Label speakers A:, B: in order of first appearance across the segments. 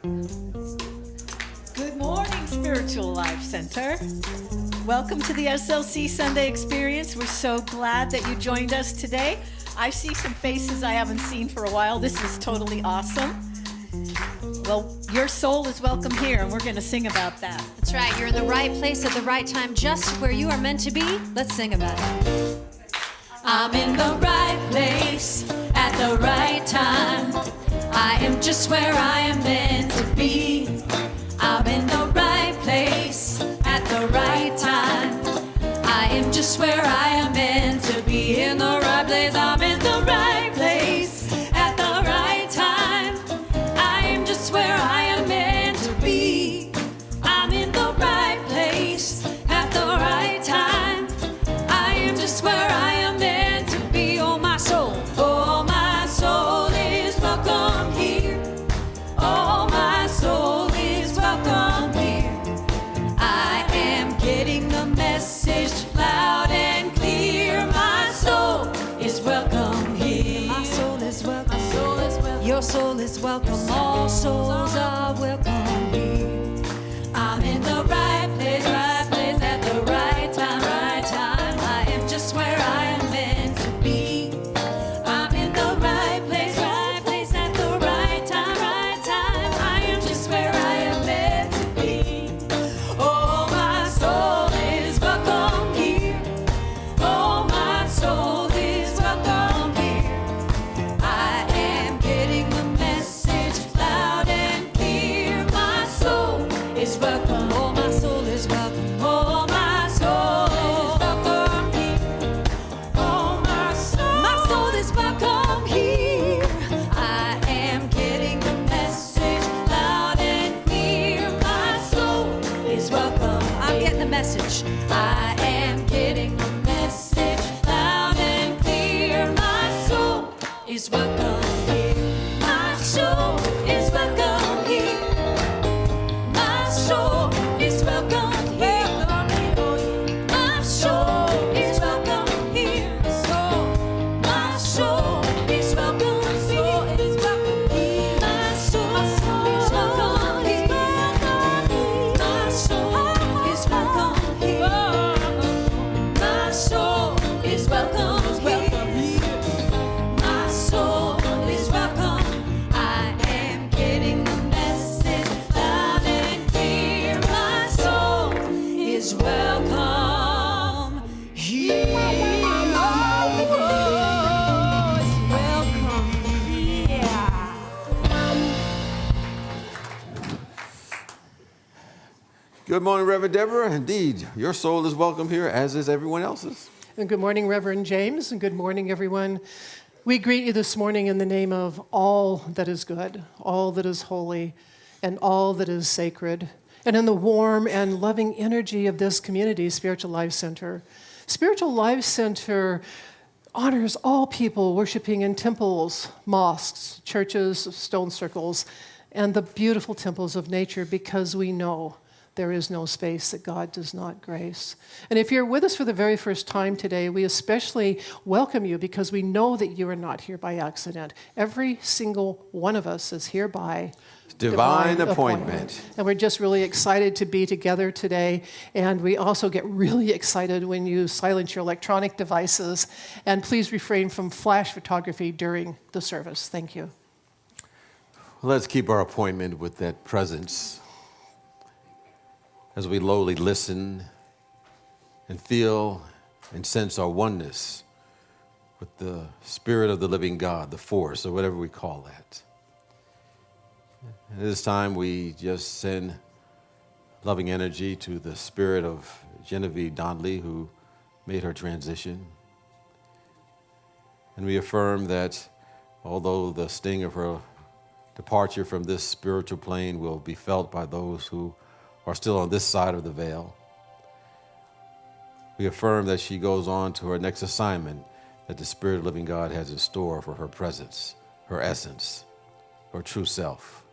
A: Good morning, Spiritual Life Center. Welcome to the SLC Sunday Experience. We're so glad that you joined us today. I see some faces I haven't seen for a while. This is totally awesome. Well, your soul is welcome here, and we're going to sing about that.
B: That's right. You're in the right place at the right time, just where you are meant to be. Let's sing about it. I'm in the right place at the right time. I am just where I am meant to be. I'm in the right place at the right time. I am just where I am meant to be. In the right place, I'm in the right place at the right time. I am just where I am meant to be. I'm in the right place at the right time. I am just where I am meant to be. Oh, my soul is welcome here. Oh, my soul is welcome here. I am getting the message loud and clear. My soul is welcome here. My soul is welcome. My soul is welcome. Your soul is welcome. All souls are welcome here. I'm in the right place at the right time, right time. I am just where I am meant to be. I'm in the right place at the right time, right time. I am just where I am meant to be. Oh, my soul is welcome here. Oh, my soul is welcome here. I am getting the message loud and clear. My soul is welcome. Oh, my soul is welcome. Oh, my soul is welcome here. Oh, my soul is welcome here. I am getting the message loud and clear. My soul is welcome. I'm getting the message. I am getting the message loud and clear. My soul is welcome here. My soul is welcome here. My soul is welcome here. My soul is welcome here. My soul is welcome here. My soul is welcome here. My soul is welcome here. My soul is welcome here. My soul is welcome. I am getting the message loud and clear. My soul is welcome here. Oh, it's welcome here.
C: Good morning, Reverend Deborah. Indeed, your soul is welcome here, as is everyone else's.
D: And good morning, Reverend James, and good morning, everyone. We greet you this morning in the name of all that is good, all that is holy, and all that is sacred, and in the warm and loving energy of this community, Spiritual Life Center. Spiritual Life Center honors all people worshiping in temples, mosques, churches, stone circles, and the beautiful temples of nature, because we know there is no space that God does not grace. And if you're with us for the very first time today, we especially welcome you because we know that you are not here by accident. Every single one of us is here by
C: Divine appointment.
D: And we're just really excited to be together today. And we also get really excited when you silence your electronic devices. And please refrain from flash photography during the service. Thank you.
C: Let's keep our appointment with that presence as we lowly listen and feel and sense our oneness with the Spirit of the living God, the force, or whatever we call that. And at this time, we just send loving energy to the spirit of Genevieve Donnelly, who made her transition. And we affirm that although the sting of her departure from this spiritual plane will be felt by those who are still on this side of the veil, we affirm that she goes on to her next assignment that the Spirit of the living God has in store for her presence, her essence, her true self.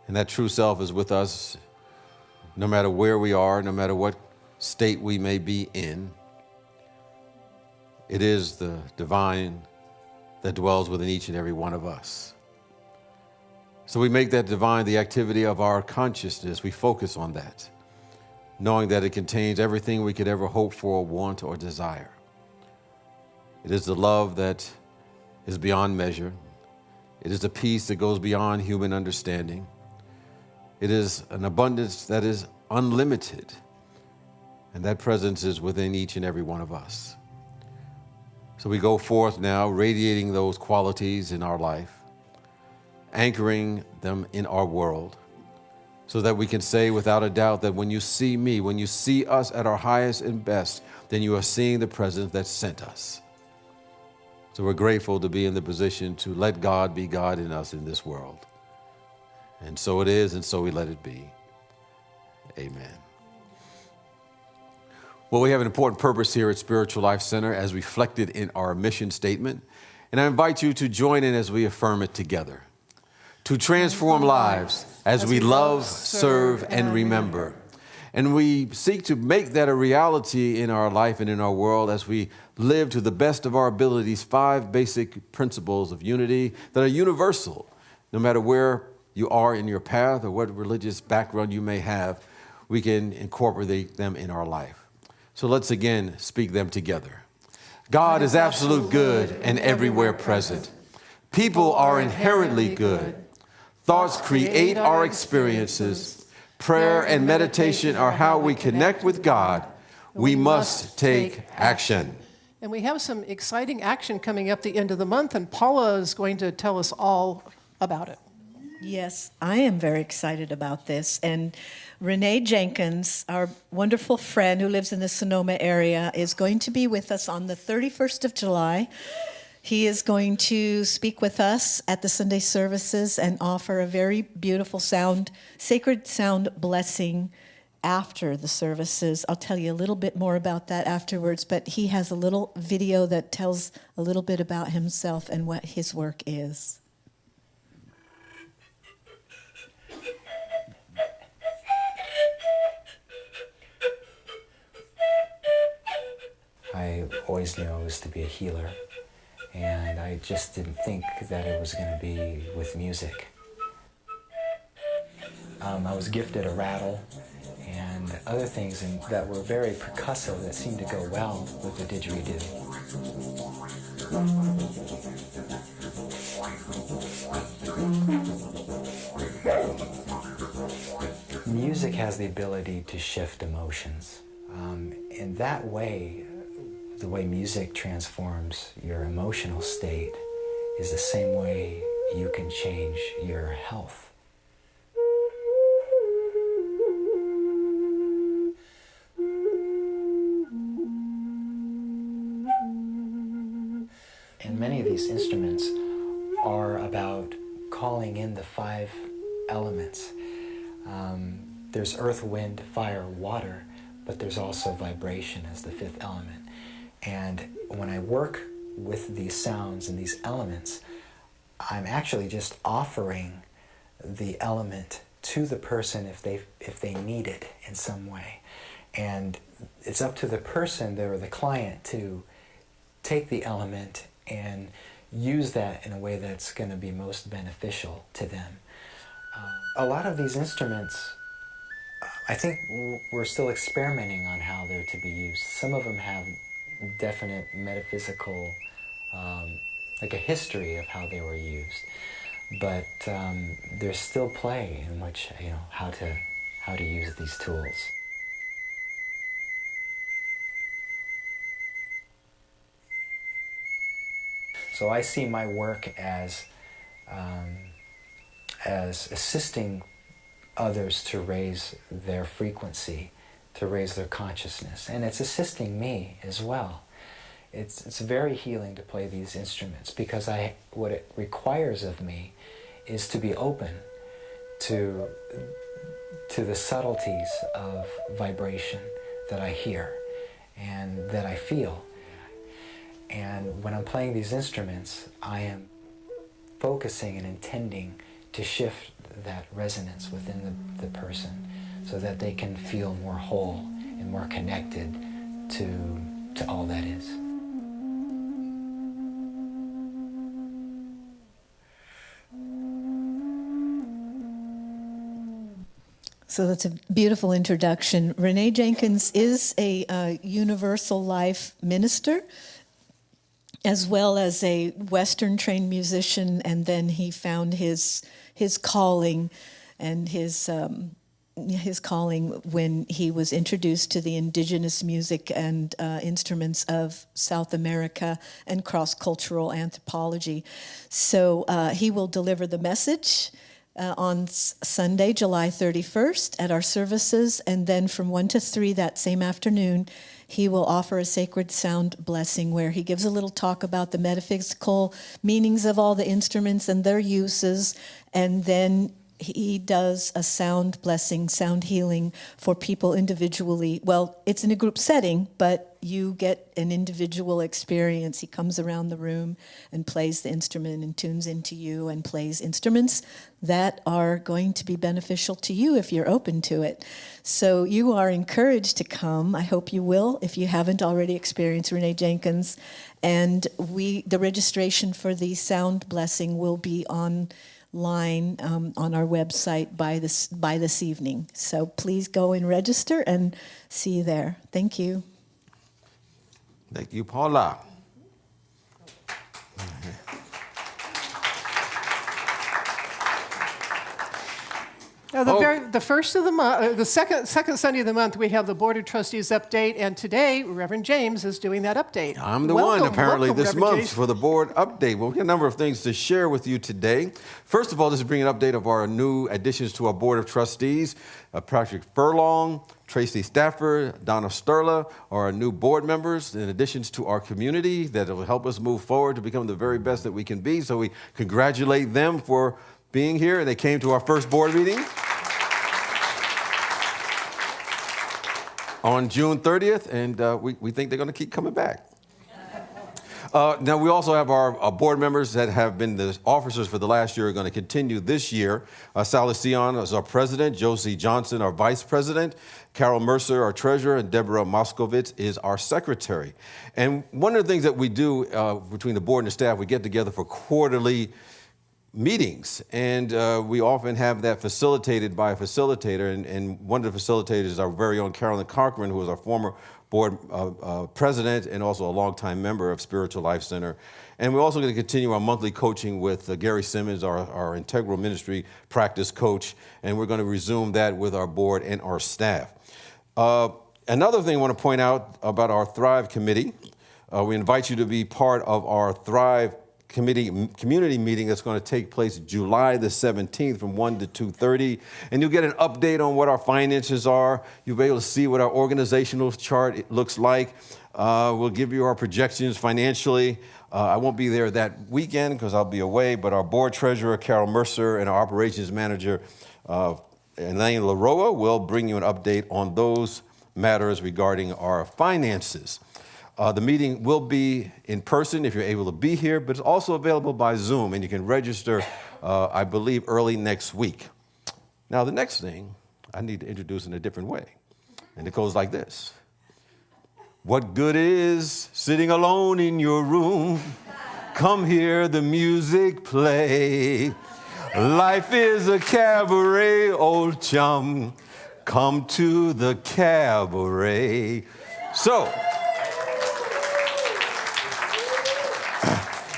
C: And that true self is with us no matter where we are, no matter what state we may be in. It is the divine that dwells within each and every one of us. So we make that divine the activity of our consciousness. We focus on that, knowing that it contains everything we could ever hope for, want, or desire. It is the love that is beyond measure. It is a peace that goes beyond human understanding. It is an abundance that is unlimited. And that presence is within each and every one of us. So we go forth now, radiating those qualities in our life, anchoring them in our world, so that we can say without a doubt that when you see me, when you see us at our highest and best, then you are seeing the presence that sent us. So we're grateful to be in the position to let God be God in us in this world. And so it is, and so we let it be. Amen. Well, we have an important purpose here at Spiritual Life Center as reflected in our mission statement. And I invite you to join in as we affirm it together. To transform lives as we love, serve, and remember. And we seek to make that a reality in our life and in our world as we live to the best of our abilities 5 basic principles of unity that are universal. No matter where you are in your path or what religious background you may have, we can incorporate them in our life. So let's again speak them together. God is absolute good and everywhere present. People are inherently good. Thoughts create our experiences. Prayer and meditation are how we connect with God. We must take action.
D: And we have some exciting action coming up the end of the month, and Paula is going to tell us all about it.
A: Yes, I am very excited about this. And Renee Jenkins, our wonderful friend who lives in the Sonoma area, is going to be with us on the 31st of July. He is going to speak with us at the Sunday services and offer a very beautiful sacred sound blessing after the services. I'll tell you a little bit more about that afterwards, but he has a little video that tells a little bit about himself and what his work is.
E: I always knew I was to be a healer, and I just didn't think that it was going to be with music. I was gifted a rattle and other things that were very percussive that seemed to go well with the didgeridoo. Music has the ability to shift emotions. In that way, the way music transforms your emotional state is the same way you can change your health. And many of these instruments are about calling in the 5 elements. There's earth, wind, fire, water, but there's also vibration as the 5th element. And when I work with these sounds and these elements, I'm actually just offering the element to the person if they need it in some way. And it's up to the person or the client to take the element and use that in a way that's going to be most beneficial to them. A lot of these instruments, I think we're still experimenting on how they're to be used. Some of them have definite metaphysical, like a history of how they were used, but there's still play in which, how to use these tools. So I see my work as assisting others to raise their frequency, to raise their consciousness, and it's assisting me as well. It's very healing to play these instruments because what it requires of me is to be open to the subtleties of vibration that I hear and that I feel. And when I'm playing these instruments, I am focusing and intending to shift that resonance within the person so that they can feel more whole and more connected to all that is.
A: So that's a beautiful introduction. Renee Jenkins is a universal life minister, as well as a Western-trained musician, and then he found his calling and his calling when he was introduced to the indigenous music and instruments of South America and cross-cultural anthropology. So he will deliver the message on Sunday, July 31st at our services, and then from 1 to 3 that same afternoon, he will offer a sacred sound blessing where he gives a little talk about the metaphysical meanings of all the instruments and their uses, and then he does a sound blessing, sound healing for people individually. Well, it's in a group setting, but you get an individual experience. He comes around the room and plays the instrument and tunes into you and plays instruments that are going to be beneficial to you if you're open to it. So you are encouraged to come. I hope you will if you haven't already experienced Renee Jenkins. And the registration for the sound blessing will be online on our website by this evening. So please go and register and see you there. Thank you.
C: Thank you, Paula.
D: Now, the first of the month, the second Sunday of the month, we have the Board of Trustees update, and today Reverend James is doing that update.
C: I'm the one, apparently, this
D: Reverend
C: month
D: James.
C: for the board update. Well, we have a number of things to share with you today. First of all, this is bringing an update of our new additions to our Board of Trustees. Patrick Furlong, Tracy Stafford, Donna Sterla are our new board members, in additions to our community that will help us move forward to become the very best that we can be. So we congratulate them for being here. They came to our first board meeting on June 30th, and we think they're going to keep coming back. Now, we also have our board members that have been the officers for the last year are going to continue this year. Sally Sion is our president, Josie Johnson, our vice president, Carol Mercer, our treasurer, and Deborah Moskovitz is our secretary. And one of the things that we do between the board and the staff, we get together for quarterly meetings, and we often have that facilitated by a facilitator, and one of the facilitators is our very own Carolyn Cochran, who is our former board president and also a longtime member of Spiritual Life Center. And we're also going to continue our monthly coaching with Gary Simmons, our integral ministry practice coach, and we're going to resume that with our board and our staff. Another thing I want to point out about our Thrive Committee, we invite you to be part of our Thrive community meeting that's going to take place July the 17th from 1 to 2:30. And you'll get an update on what our finances are. You'll be able to see what our organizational chart looks like. We'll give you our projections financially. I won't be there that weekend because I'll be away, but our board treasurer, Carol Mercer, and our operations manager, Elaine LaRoa, will bring you an update on those matters regarding our finances. The meeting will be in person if you're able to be here, but it's also available by Zoom, and you can register, I believe, early next week. Now, the next thing I need to introduce in a different way, and it goes like this. What good is sitting alone in your room? Come hear the music play. Life is a cabaret, old chum. Come to the cabaret. So,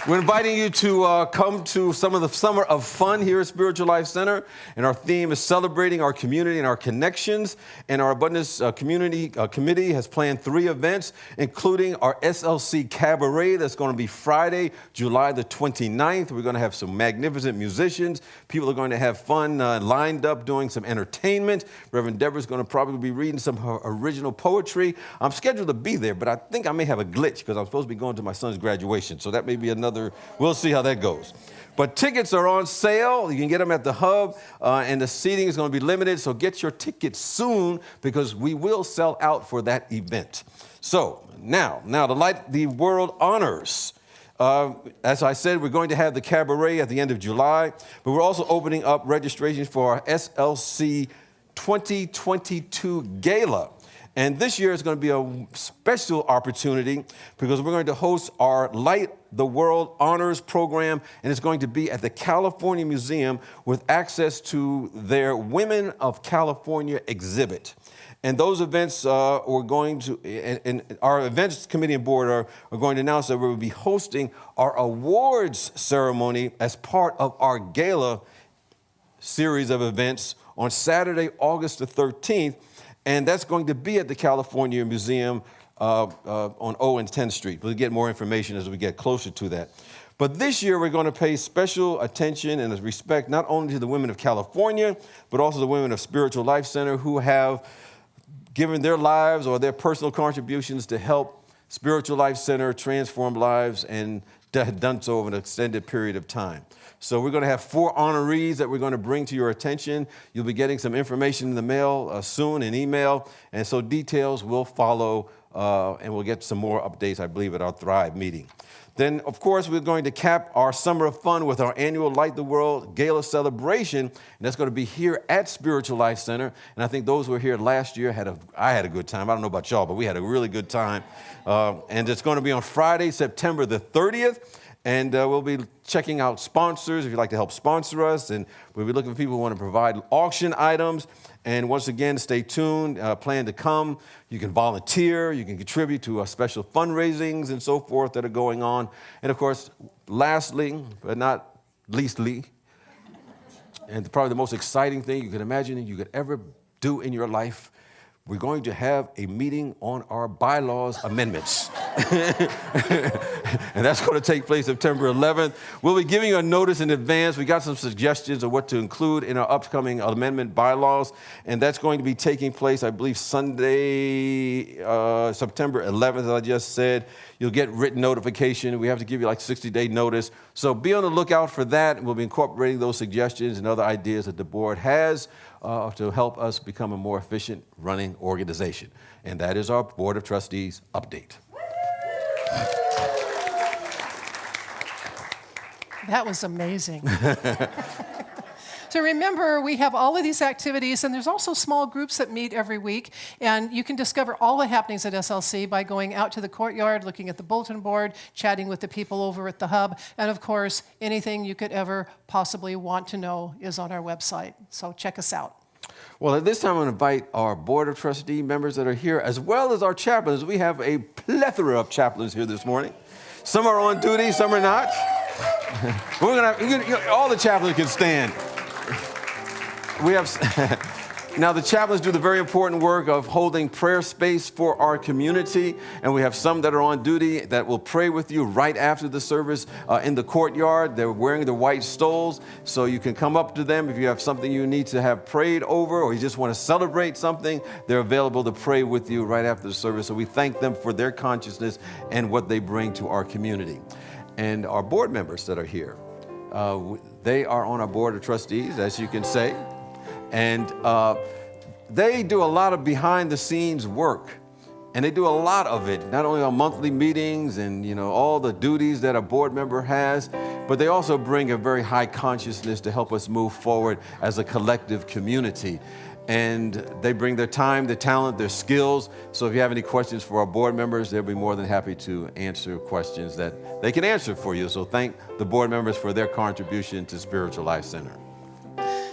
C: we're inviting you to come to some of the Summer of Fun here at Spiritual Life Center, and our theme is celebrating our community and our connections, and our Abundance Community Committee has planned 3 events, including our SLC Cabaret that's going to be Friday, July the 29th. We're going to have some magnificent musicians. People are going to have fun lined up doing some entertainment. Reverend Deborah is going to probably be reading some of her original poetry. I'm scheduled to be there, but I think I may have a glitch because I'm supposed to be going to my son's graduation, so that may be another. We'll see how that goes. But tickets are on sale. You can get them at the hub, and the seating is going to be limited, so get your tickets soon because we will sell out for that event. So now to light the world honors. As I said, we're going to have the cabaret at the end of July, but we're also opening up registrations for our SLC 2022 Gala. And this year is going to be a special opportunity because we're going to host our Light the World Honors Program, and it's going to be at the California Museum with access to their Women of California exhibit. And those events we're going to, and our events committee and board are going to announce that we will be hosting our awards ceremony as part of our gala series of events on Saturday, August the 13th. And that's going to be at the California Museum on O and 10th Street. We'll get more information as we get closer to that. But this year, we're going to pay special attention and respect not only to the women of California, but also the women of Spiritual Life Center who have given their lives or their personal contributions to help Spiritual Life Center transform lives and have done so over an extended period of time. So we're going to have 4 honorees that we're going to bring to your attention. You'll be getting some information in the mail soon, in email, and so details will follow, and we'll get some more updates, I believe, at our Thrive meeting. Then, of course, we're going to cap our summer of fun with our annual Light the World Gala celebration, and that's going to be here at Spiritual Life Center. And I think those who were here last year I had a good time. I don't know about y'all, but we had a really good time. And it's going to be on Friday, September the 30th. And we'll be checking out sponsors if you'd like to help sponsor us. And we'll be looking for people who want to provide auction items. And once again, stay tuned, plan to come. You can volunteer, you can contribute to special fundraisings and so forth that are going on. And of course, lastly, but not leastly, and probably the most exciting thing you could imagine you could ever do in your life, we're going to have a meeting on our bylaws amendments. And that's going to take place September 11th. We'll be giving you a notice in advance. We got some suggestions of what to include in our upcoming amendment bylaws. And that's going to be taking place, I believe, Sunday, September 11th, as I just said. You'll get written notification. We have to give you like 60-day notice. So be on the lookout for that. And we'll be incorporating those suggestions and other ideas that the board has to help us become a more efficient running organization. And that is our Board of Trustees update.
D: That was amazing. So remember, we have all of these activities, and there's also small groups that meet every week. And you can discover all the happenings at SLC by going out to the courtyard, looking at the bulletin board, chatting with the people over at the hub. And of course, anything you could ever possibly want to know is on our website. So check us out.
C: Well, at this time, I'm going to invite our Board of Trustee members that are here, as well as our chaplains. We have a plethora of chaplains here this morning. Some are on duty, some are not. We're going to all the chaplains can stand. We have now the chaplains do the very important work of holding prayer space for our community, and we have some that are on duty that will pray with you right after the service in the courtyard. They're wearing the white stoles, so you can come up to them if you have something you need to have prayed over, or you just want to celebrate something. They're available to pray with you right after the service. So we thank them for their consciousness and what they bring to our community. And our board members that are here, they are on our Board of Trustees, as you can say. And they do a lot of behind-the-scenes work, and they do a lot of it, not only on monthly meetings and all the duties that a board member has, but they also bring a very high consciousness to help us move forward as a collective community. And they bring their time, their talent, their skills. So if you have any questions for our board members, they'll be more than happy to answer questions that they can answer for you. So thank the board members for their contribution to Spiritual Life Center.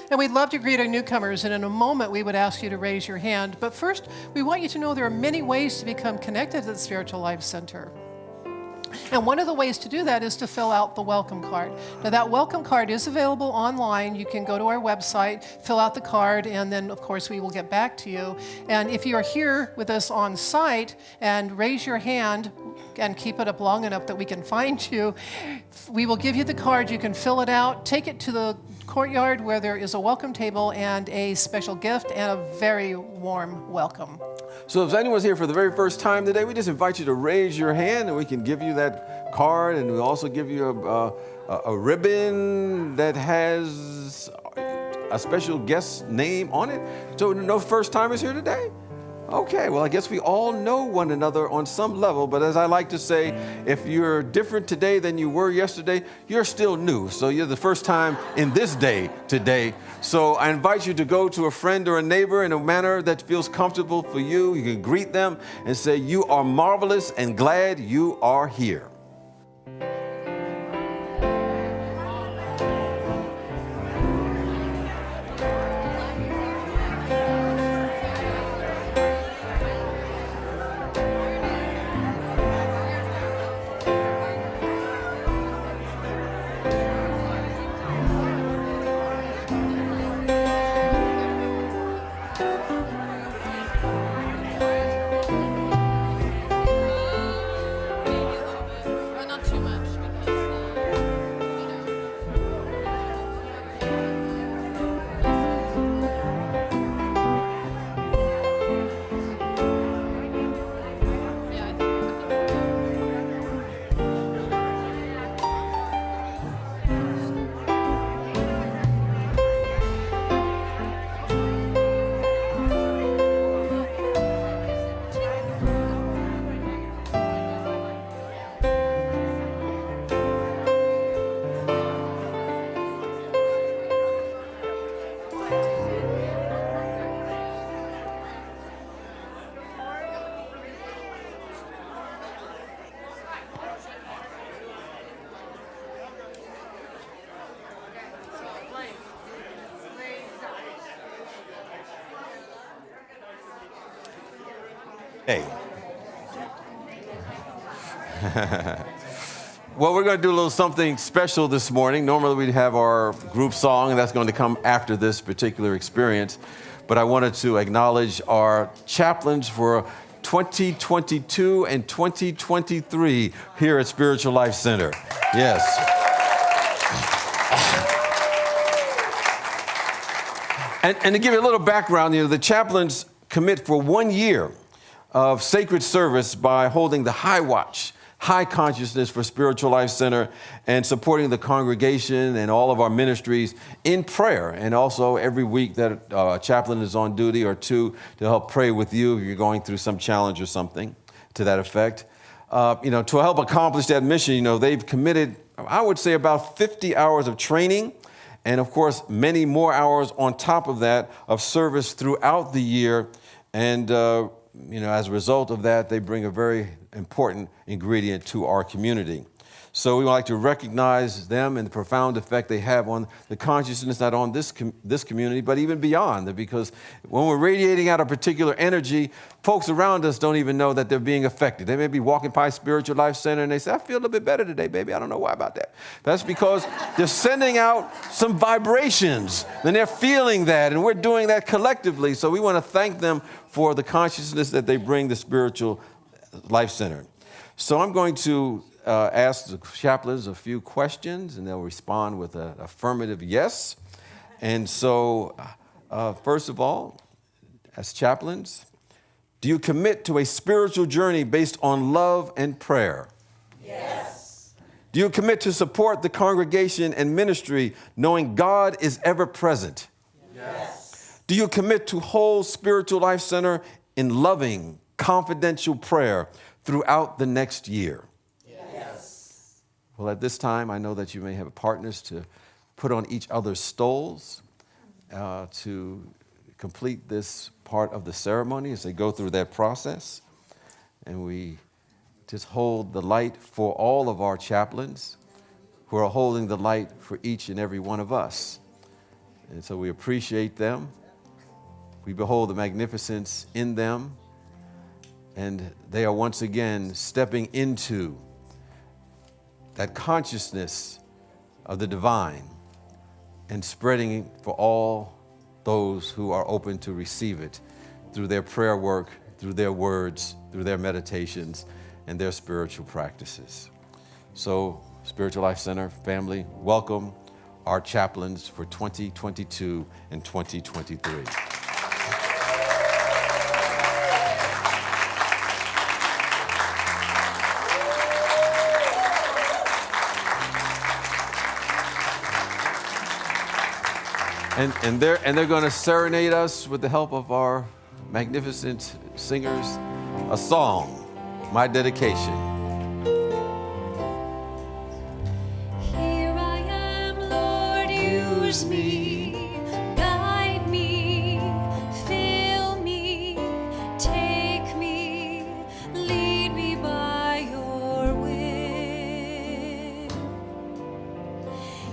D: And we'd love to greet our newcomers, and in a moment we would ask you to raise your hand. But first, we want you to know there are many ways to become connected to the Spiritual Life Center. And one of the ways to do that is to fill out the welcome card. Now, that welcome card is available online. You can go to our website, fill out the card, and then, of course, we will get back to you. And if you are here with us on site and raise your hand and keep it up long enough that we can find you, we will give you the card. You can fill it out, take it to the courtyard where there is a welcome table and a special gift and a very warm welcome.
C: So if anyone's here for the very first time today, we just invite you to raise your hand and we can give you that card, and we'll also give you a ribbon that has a special guest name on it. So no first timers here today? Okay, well, I guess we all know one another on some level, but as I like to say, if you're different today than you were yesterday, you're still new. So you're the first time in this day today. So I invite you to go to a friend or a neighbor in a manner that feels comfortable for you. You can greet them and say, "You are marvelous and glad you are here." Hey. Well, we're going to do a little something special this morning. Normally we'd have our group song, and that's going to come after this particular experience. But I wanted to acknowledge our chaplains for 2022 and 2023 here at Spiritual Life Center. Yes. And to give you a little background, the chaplains commit for 1 year of sacred service by holding the high watch, high consciousness for Spiritual Life Center, and supporting the congregation and all of our ministries in prayer. And also every week that a chaplain is on duty or two to help pray with you if you're going through some challenge or something to that effect. To help accomplish that mission, they've committed, I would say, about 50 hours of training. And of course, many more hours on top of that of service throughout the year. And as a result of that, they bring a very important ingredient to our community. So we would like to recognize them and the profound effect they have on the consciousness, not on this community, but even beyond. Because when we're radiating out a particular energy, folks around us don't even know that they're being affected. They may be walking by Spiritual Life Center and they say, "I feel a little bit better today, baby. I don't know why about that." That's because they're sending out some vibrations and they're feeling that, and we're doing that collectively. So we want to thank them for the consciousness that they bring to Spiritual Life Center. So I'm going to ask the chaplains a few questions, and they'll respond with an affirmative yes. And so, first of all, as chaplains, do you commit to a spiritual journey based on love and prayer?
B: Yes.
C: Do you commit to support the congregation and ministry knowing God is ever present?
B: Yes.
C: Do you commit to hold Spiritual Life Center in loving, confidential prayer throughout the next year?
B: Yes.
C: Well, at this time, I know that you may have partners to put on each other's stoles to complete this part of the ceremony as they go through that process. And we just hold the light for all of our chaplains who are holding the light for each and every one of us. And so we appreciate them. We behold the magnificence in them. And they are once again stepping into that consciousness of the divine and spreading it for all those who are open to receive it through their prayer work, through their words, through their meditations, and their spiritual practices. So, Spiritual Life Center family, welcome our chaplains for 2022 and 2023. And they're going to serenade us with the help of our magnificent singers a song, my dedication.
B: Here I am, Lord, use me, guide me, fill me, take me, lead me by your will.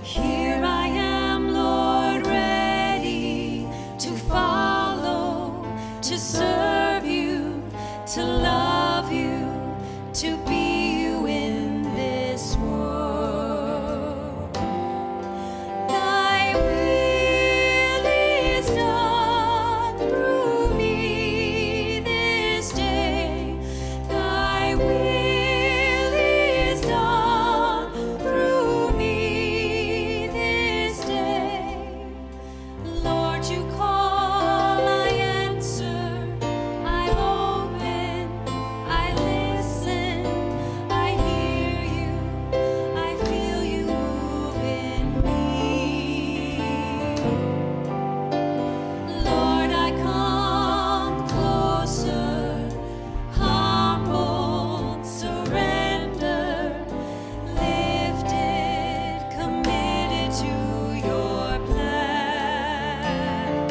B: Here I am, Lord, ready to follow, to serve you, to love you, to be you in this world. Thy will is done through me this day. Thy will is done through me this day. Lord, you call, I answer, I open, I listen, I hear you, I feel you move in me. Lord, I come closer, humbled, surrendered, lifted, committed to your plan.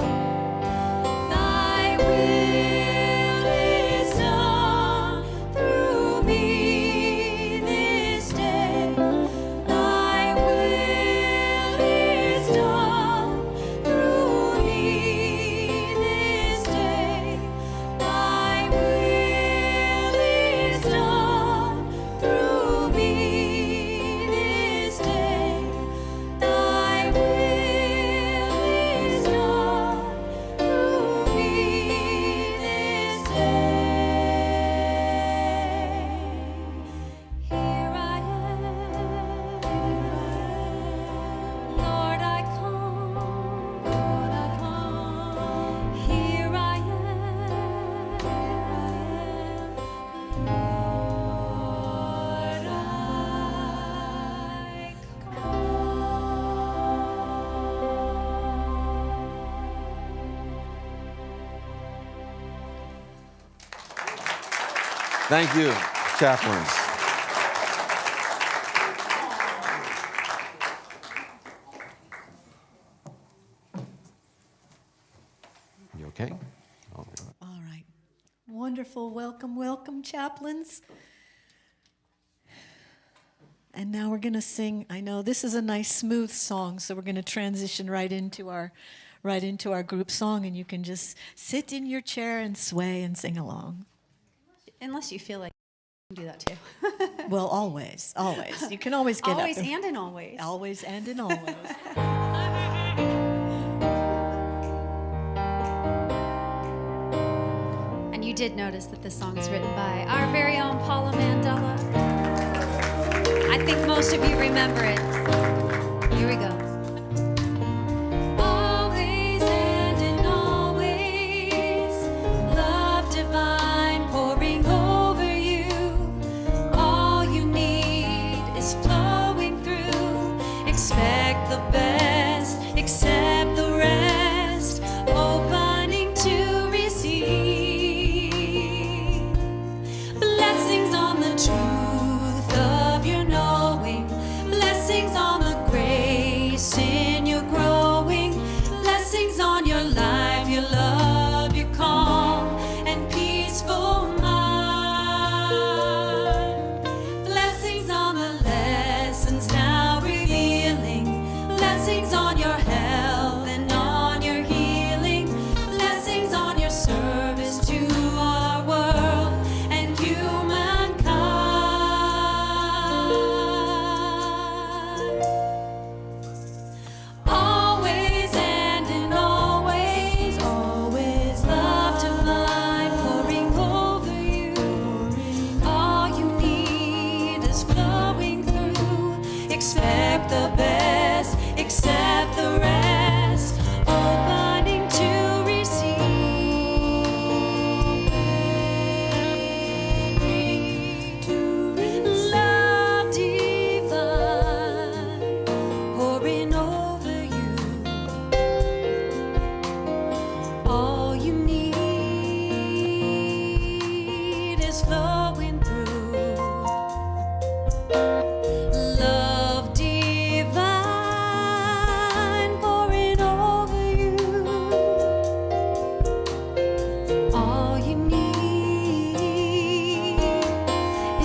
B: Thy will is done through me this day. Thy will is done through me this day. Thy will is done through me this day. Thy will is done through me this day. Here I am, Lord, I come, Lord, I come. Here I am, Lord, I
C: Thank you, chaplains. You okay?
A: All right. Wonderful. Welcome, welcome, chaplains. And now we're going to sing. I know this is a nice, smooth song, so we're going to transition right into our group song, and you can just sit in your chair and sway and sing along.
F: Unless you feel like you can do that too.
A: Well, always. You can always get
F: Always
A: up.
F: and in always.
A: Always and in always.
F: And you did notice that this song is written by our very own Paula Mandela. I think most of you remember it. Here we go. Always and in always, love divine pouring over you. All you need is flowing through. Expect the best, accept the rest, opening to receive. Blessings on the truth of your knowing, blessings on the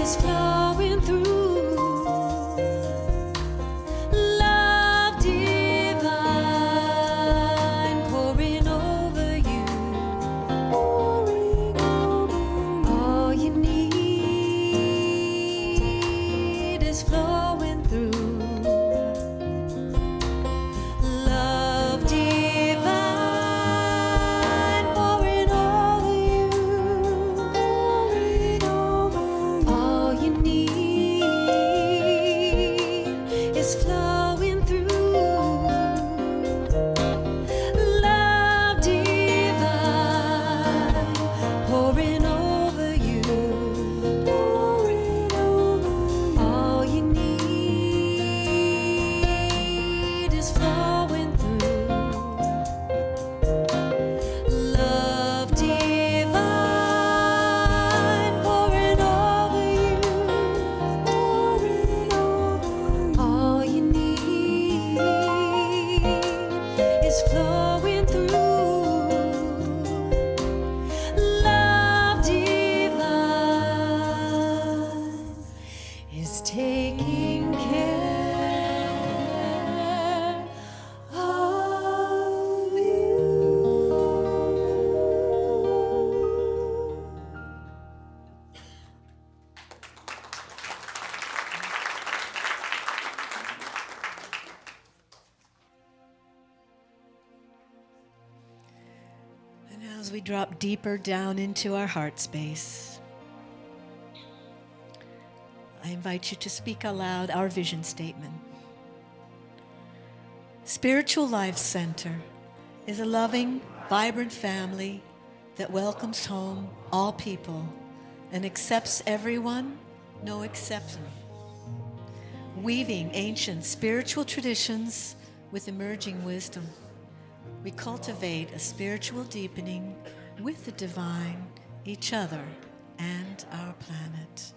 B: is flowing through. Love divine pouring over you. All you need is flowing through. Love divine pouring over you. All you need is flowing through. Love divine pouring over you. All you need is flowing through. Love divine pouring over you. All you need is flowing through. Love divine is taking care of you.
A: And as we drop deeper down into our heart space, I invite you to speak aloud our vision statement. Spiritual Life Center is a loving, vibrant family that welcomes home all people and accepts everyone, no exception. Weaving ancient spiritual traditions with emerging wisdom, we cultivate a spiritual deepening with the divine, each other, and our planet.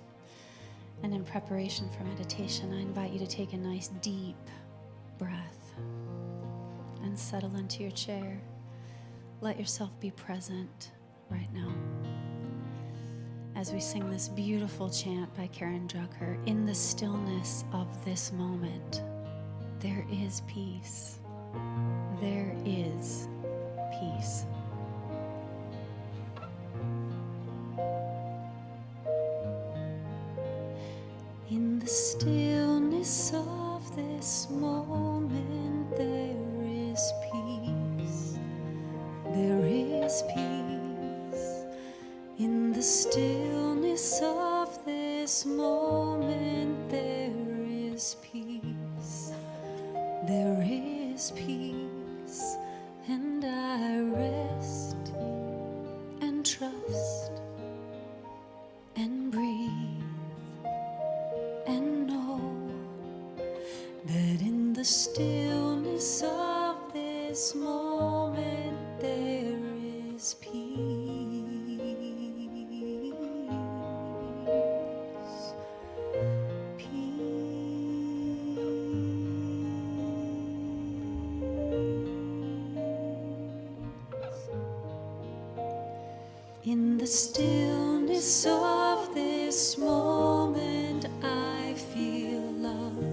F: And in preparation for meditation, I invite you to take a nice deep breath and settle into your chair. Let yourself be present right now. As we sing this beautiful chant by Karen Drucker, in the stillness of this moment, there is peace. There is peace. In the stillness of this moment, there is peace. There is peace. In the stillness of this moment, there is peace. There is peace. And I rest and trust and breathe and know that in the stillness of this moment there is peace. In the stillness of this moment, I feel love.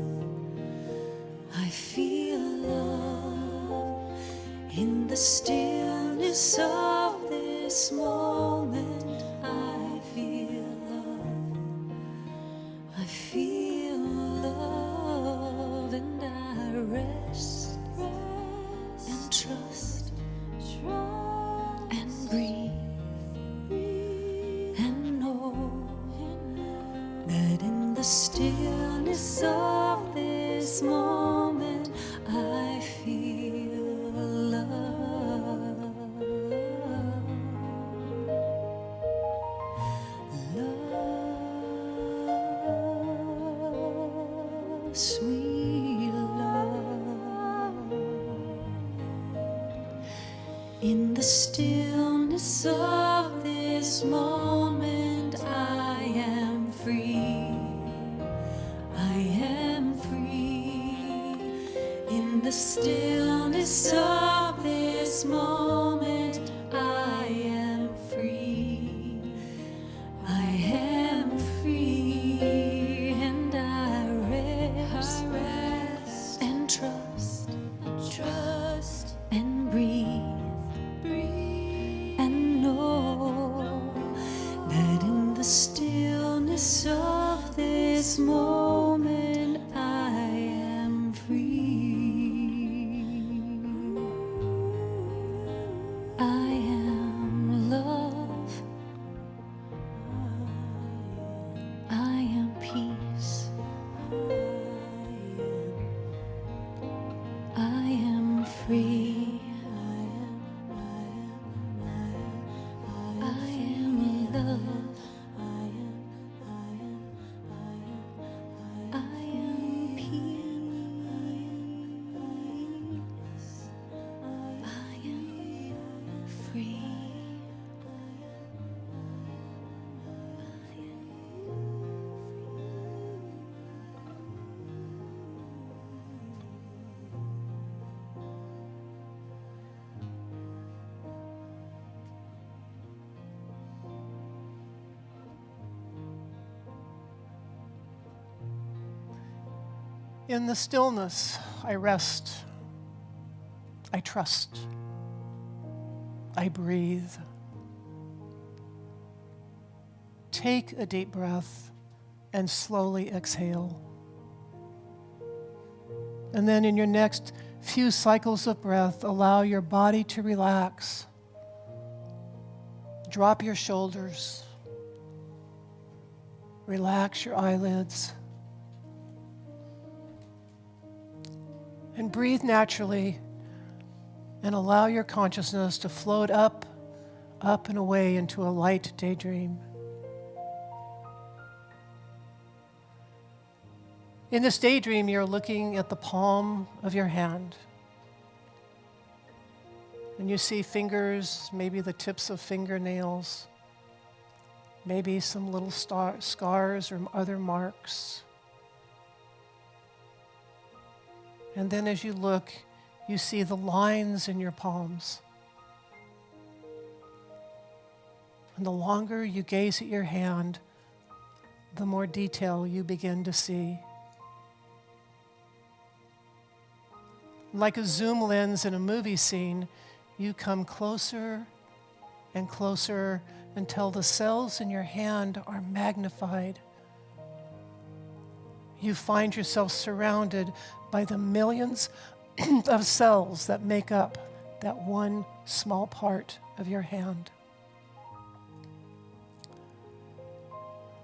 F: I feel love. In the stillness of this moment, I feel love. I feel love, and I rest and trust and breathe. That in the stillness of this moment I feel love. Love, sweet love. In the stillness of this moment I am free. I am free. In the stillness of this moment I am free. I am free.
B: this moment I am free. I am love. I am peace. I am free. I am love. I am peace. I am free.
D: In the stillness, I rest. I trust. I breathe. Take a deep breath and slowly exhale. And then in your next few cycles of breath, allow your body to relax. Drop your shoulders. Relax your eyelids. And breathe naturally and allow your consciousness to float up and away into a light daydream. In this daydream, you're looking at the palm of your hand. And you see fingers, maybe the tips of fingernails, maybe some little scars or other marks. And then as you look, you see the lines in your palms. And the longer you gaze at your hand, the more detail you begin to see. Like a zoom lens in a movie scene, you come closer and closer until the cells in your hand are magnified. You find yourself surrounded by the millions of cells that make up that one small part of your hand.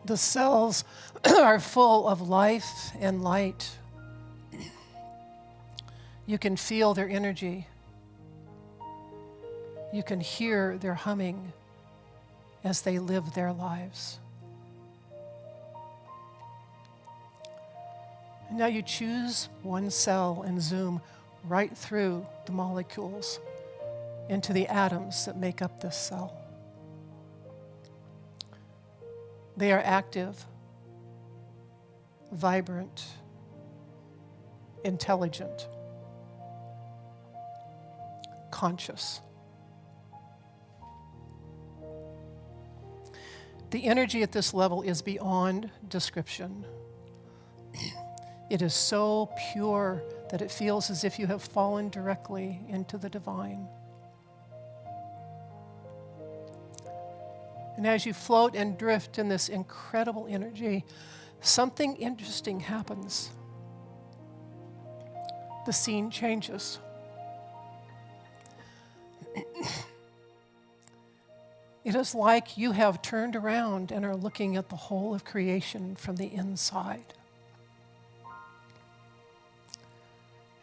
D: The cells are full of life and light. You can feel their energy. You can hear their humming as they live their lives. And now you choose one cell and zoom right through the molecules into the atoms that make up this cell. They are active, vibrant, intelligent, conscious. The energy at this level is beyond description. It is so pure that it feels as if you have fallen directly into the divine. And as you float and drift in this incredible energy, something interesting happens. The scene changes. It is like you have turned around and are looking at the whole of creation from the inside.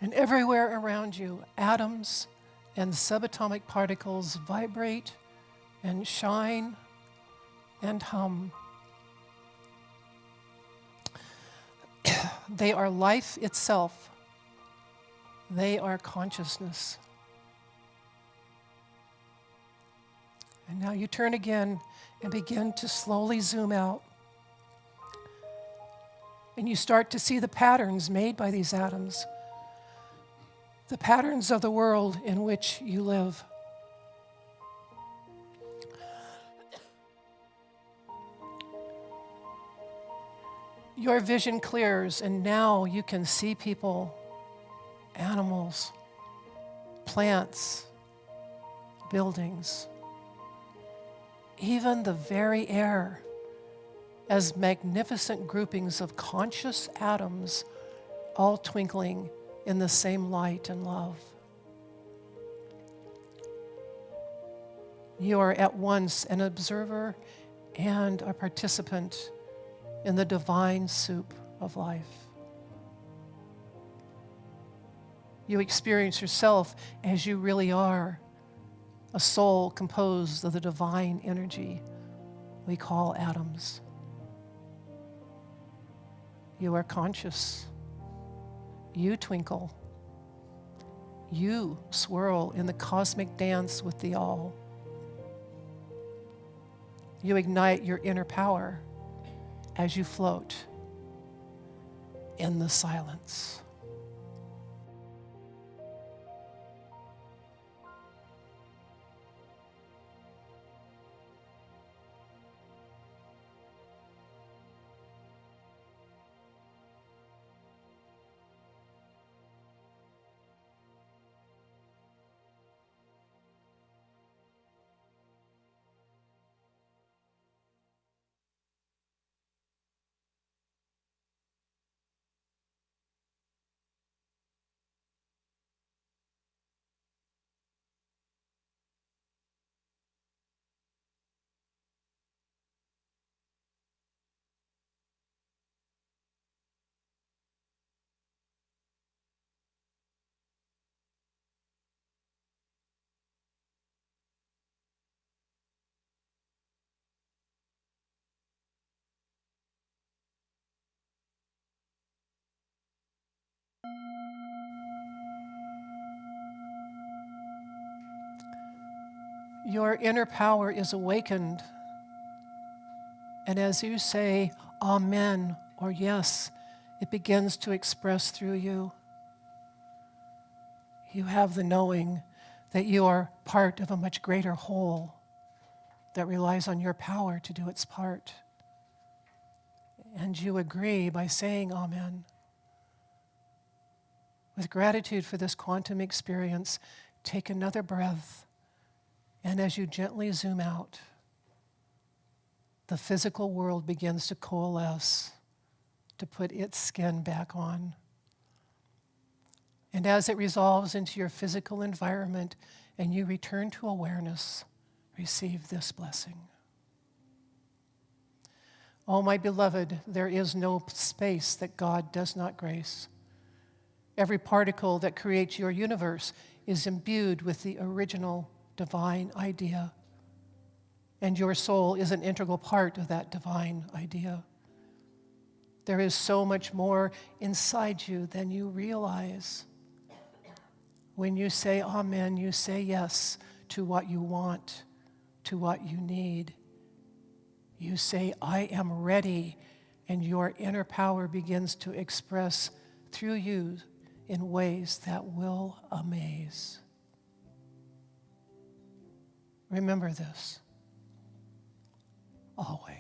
D: And everywhere around you, atoms and subatomic particles vibrate and shine and hum. They are life itself. They are consciousness. And now you turn again and begin to slowly zoom out. And you start to see the patterns made by these atoms, the patterns of the world in which you live. Your vision clears, and now you can see people, animals, plants, buildings, even the very air as magnificent groupings of conscious atoms, all twinkling in the same light and love. You are at once an observer and a participant in the divine soup of life. You experience yourself as you really are, a soul composed of the divine energy we call atoms. You are conscious. You twinkle. You swirl in the cosmic dance with the all. You ignite your inner power as you float in the silence. Your inner power is awakened. And as you say amen or yes, it begins to express through you. You have the knowing that you are part of a much greater whole that relies on your power to do its part. And you agree by saying amen. With gratitude for this quantum experience, take another breath. And as you gently zoom out, the physical world begins to coalesce, to put its skin back on. And as it resolves into your physical environment and you return to awareness, receive this blessing. Oh, my beloved, there is no space that God does not grace. Every particle that creates your universe is imbued with the original divine idea. And your soul is an integral part of that divine idea. There is so much more inside you than you realize. When you say amen, you say yes to what you want, to what you need. You say, I am ready, and your inner power begins to express through you in ways that will amaze. Remember this, always.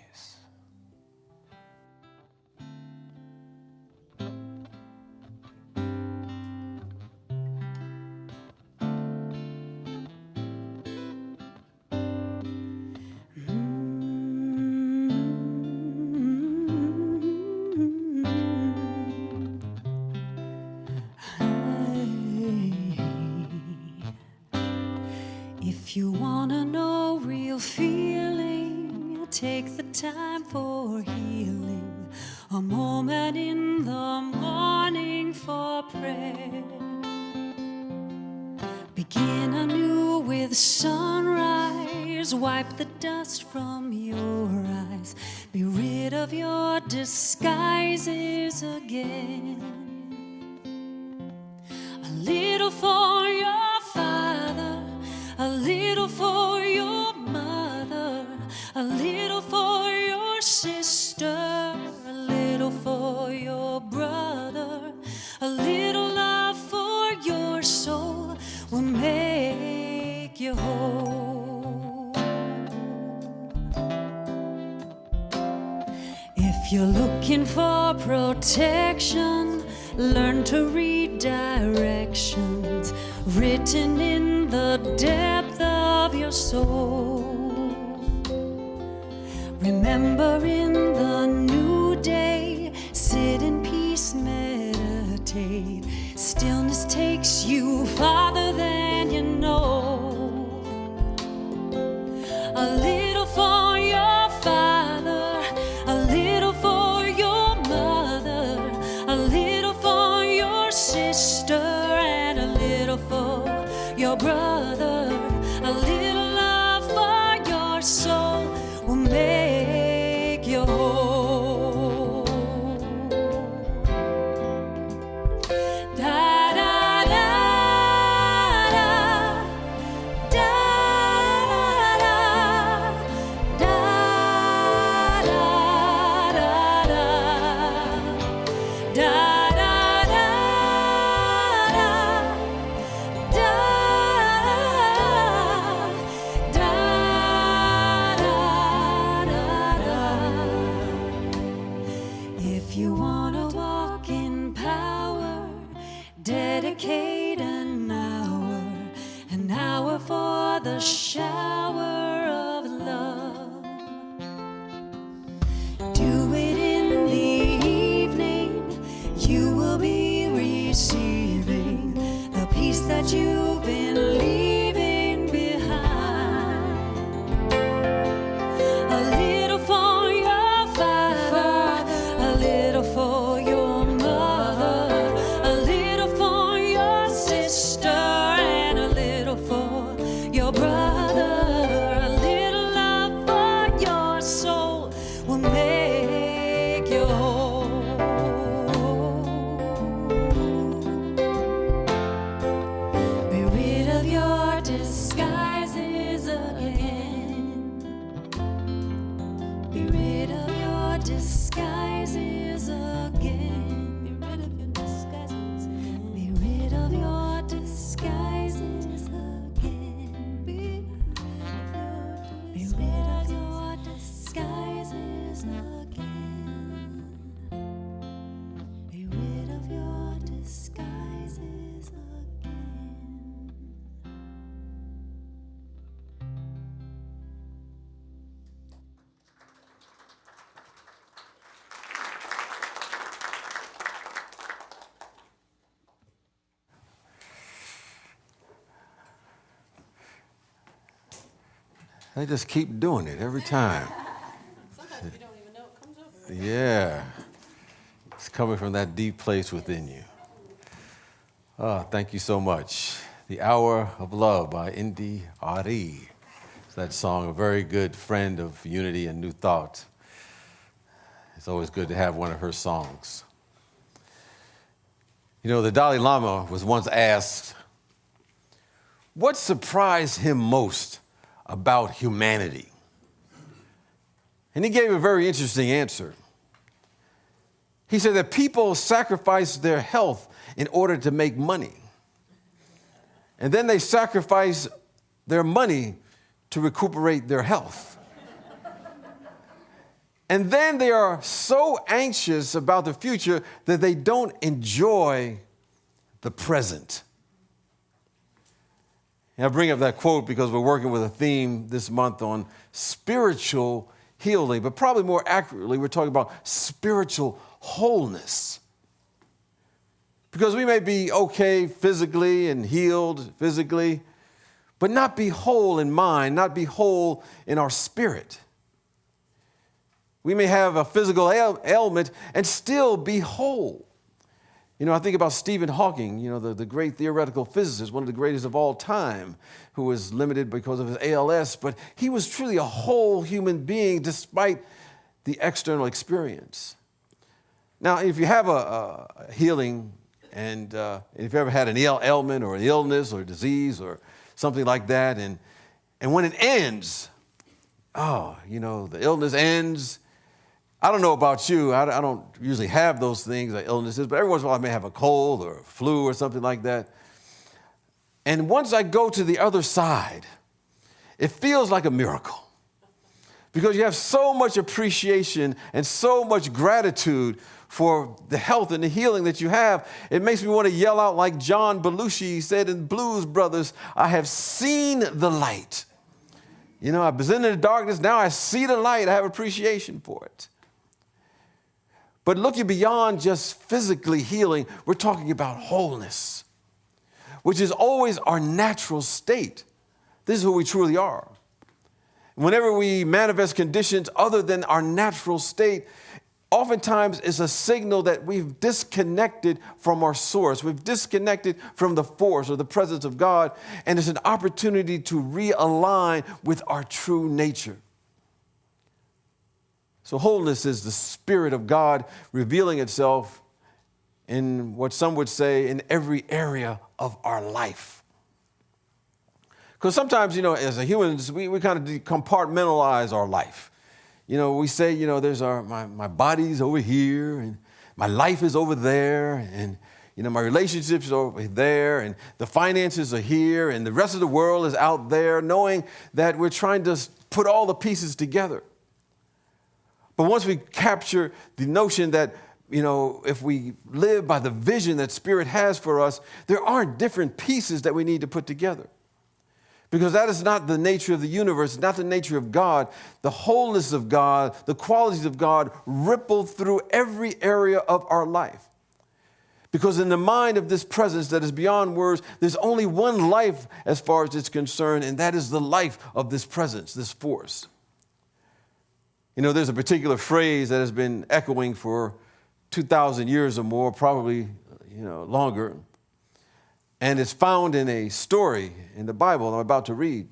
B: If you wanna know real feeling, take the time for healing. A moment in the morning for prayer. Begin anew with sunrise. Wipe the dust from your eyes. Be rid of your disguises again. A little for your father, a little for your mother, a little for your sister, a little for your brother, a little love for your soul will make you whole. If you're looking for protection, learn to read directions written in the depth of your soul. Remember in the new day, sit in peace, meditate. Stillness takes you farther than you know. A little for your father, a little for your mother, a little for your sister, and a little for your brother. A little love for your soul will make you whole. Da da da da da da da da da da da. If you want to walk in power, dedicate an hour for the shower of love. Do it in the evening, you will be receiving the peace that you've been leaving behind. A little for your father, a little for your mother, a little for your sister, and a little for your brother. A little love for your soul will make you whole. Be rid of your disguises again. Be rid of your disguises again. Be rid of your disguises. Be rid of your disguises again. Be rid of your disguises again. Be rid of your disguises again.
C: They just keep doing it every time.
D: Sometimes we don't even know it comes over.
C: Yeah. It's coming from that deep place within you. Thank you so much. The Hour of Love by Indy Ari. It's that song, a very good friend of Unity and New Thought. It's always good to have one of her songs. You know, the Dalai Lama was once asked, what surprised him most about humanity? And he gave a very interesting answer. He said that people sacrifice their health in order to make money. And then they sacrifice their money to recuperate their health. And then they are so anxious about the future that they don't enjoy the present. And I bring up that quote because we're working with a theme this month on spiritual healing, but probably more accurately, we're talking about spiritual wholeness. Because we may be okay physically and healed physically, but not be whole in mind, not be whole in our spirit. We may have a physical ailment and still be whole. You know, I think about Stephen Hawking, you know, the great theoretical physicist, one of the greatest of all time, who was limited because of his ALS, but he was truly a whole human being despite the external experience. Now, if you have a healing and if you ever had an ailment or an illness or a disease or something like that, and when it ends, the illness ends. I don't know about you. I don't usually have those things, like illnesses, but every once in a while I may have a cold or a flu or something like that. And once I go to the other side, it feels like a miracle because you have so much appreciation and so much gratitude for the health and the healing that you have. It makes me want to yell out like John Belushi said in Blues Brothers, I have seen the light. You know, I was in the darkness. Now I see the light. I have appreciation for it. But looking beyond just physically healing, we're talking about wholeness, which is always our natural state. This is who we truly are. Whenever we manifest conditions other than our natural state, oftentimes it's a signal that we've disconnected from our source. We've disconnected from the force or the presence of God, and it's an opportunity to realign with our true nature. So wholeness is the Spirit of God revealing itself in what some would say in every area of our life. Because sometimes, you know, as a humans, we kind of compartmentalize our life. You know, we say, you know, there's my body's over here and my life is over there and, you know, my relationships are over there and the finances are here and the rest of the world is out there, knowing that we're trying to put all the pieces together. But once we capture the notion that, you know, if we live by the vision that Spirit has for us, there aren't different pieces that we need to put together. Because that is not the nature of the universe, not the nature of God. The wholeness of God, the qualities of God ripple through every area of our life. Because in the mind of this presence that is beyond words, there's only one life as far as it's concerned, and that is the life of this presence, this force. You know, there's a particular phrase that has been echoing for 2,000 years or more, probably, you know, longer. And it's found in a story in the Bible I'm about to read.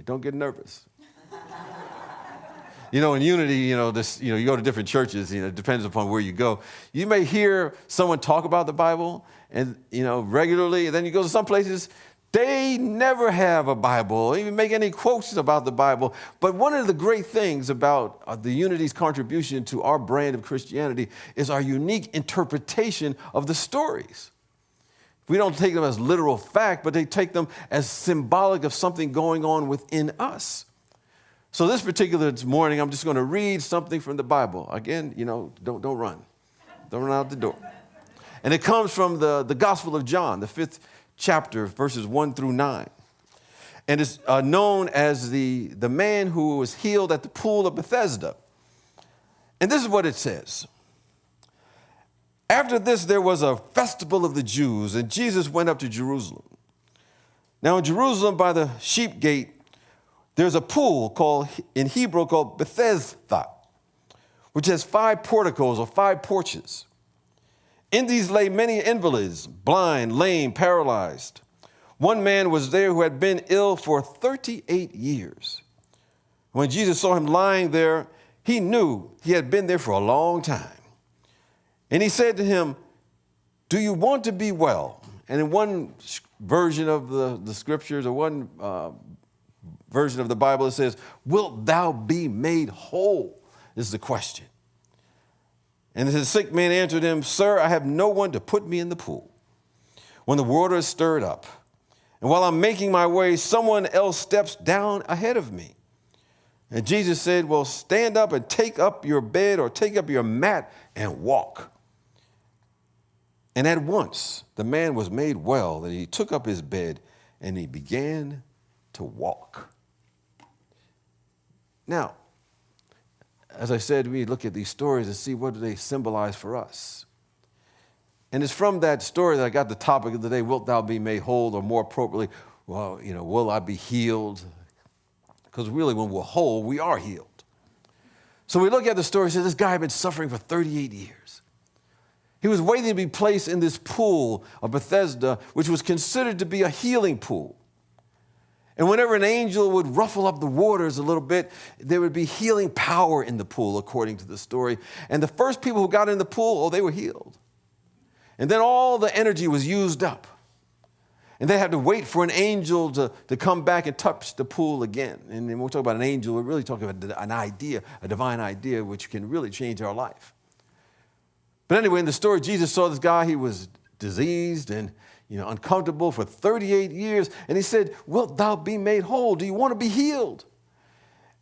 C: Don't get nervous. You know, in Unity, you know, you go to different churches, you know, it depends upon where you go. You may hear someone talk about the Bible and, you know, regularly, and then you go to some places, they never have a Bible, even make any quotes about the Bible. But one of the great things about the Unity's contribution to our brand of Christianity is our unique interpretation of the stories. We don't take them as literal fact, but they take them as symbolic of something going on within us. So this particular morning, I'm just going to read something from the Bible. Again, you know, don't run. Don't run out the door. And it comes from the Gospel of John, the 5th chapter, verses 1 through 9. And it's known as the man who was healed at the pool of Bethesda. And this is what it says. After this, there was a festival of the Jews, and Jesus went up to Jerusalem. Now in Jerusalem, by the sheep gate, there's a pool called, in Hebrew, called Bethesda, which has 5 porticos or 5 porches. In these lay many invalids, blind, lame, paralyzed. One man was there who had been ill for 38 years. When Jesus saw him lying there, he knew he had been there for a long time. And he said to him, "Do you want to be well?" And in one version of the scriptures, or one version of the Bible, it says, "Wilt thou be made whole?" is the question. And the sick man answered him, "Sir, I have no one to put me in the pool when the water is stirred up. And while I'm making my way, someone else steps down ahead of me." And Jesus said, "Well, stand up and take up your bed or take up your mat and walk." And at once the man was made well, and he took up his bed and he began to walk. Now, as I said, we look at these stories and see what do they symbolize for us. And it's from that story that I got the topic of the day, wilt thou be made whole, or more appropriately, well, you know, will I be healed? Because really when we're whole, we are healed. So we look at the story and say, this guy had been suffering for 38 years. He was waiting to be placed in this pool of Bethesda, which was considered to be a healing pool. And whenever an angel would ruffle up the waters a little bit, there would be healing power in the pool, according to the story. And the first people who got in the pool, they were healed. And then all the energy was used up. And they had to wait for an angel to come back and touch the pool again. And when we talk about an angel, we're really talking about an idea, a divine idea, which can really change our life. But anyway, in the story, Jesus saw this guy. He was diseased and uncomfortable for 38 years. And he said, "Wilt thou be made whole? Do you want to be healed?"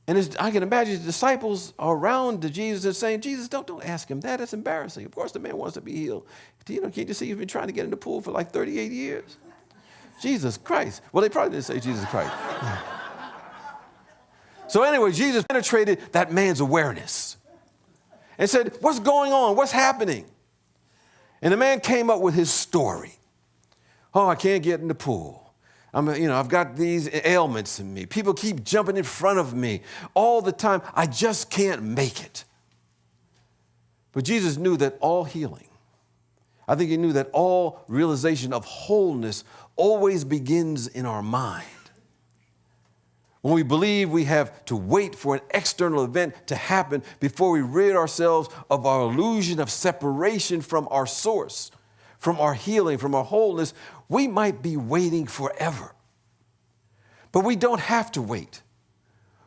C: And I can imagine the disciples are around Jesus and saying, "Jesus, don't ask him that. That's embarrassing. Of course the man wants to be healed. Can't you see you've been trying to get in the pool for like 38 years? Jesus Christ." Well, they probably didn't say Jesus Christ. So anyway, Jesus penetrated that man's awareness and said, what's going on? What's happening? And the man came up with his story. Oh, I can't get in the pool. I've got these ailments in me. People keep jumping in front of me all the time. I just can't make it. But Jesus knew that all healing, I think he knew that all realization of wholeness always begins in our mind. When we believe we have to wait for an external event to happen before we rid ourselves of our illusion of separation from our source, from our healing, from our wholeness, we might be waiting forever. But we don't have to wait.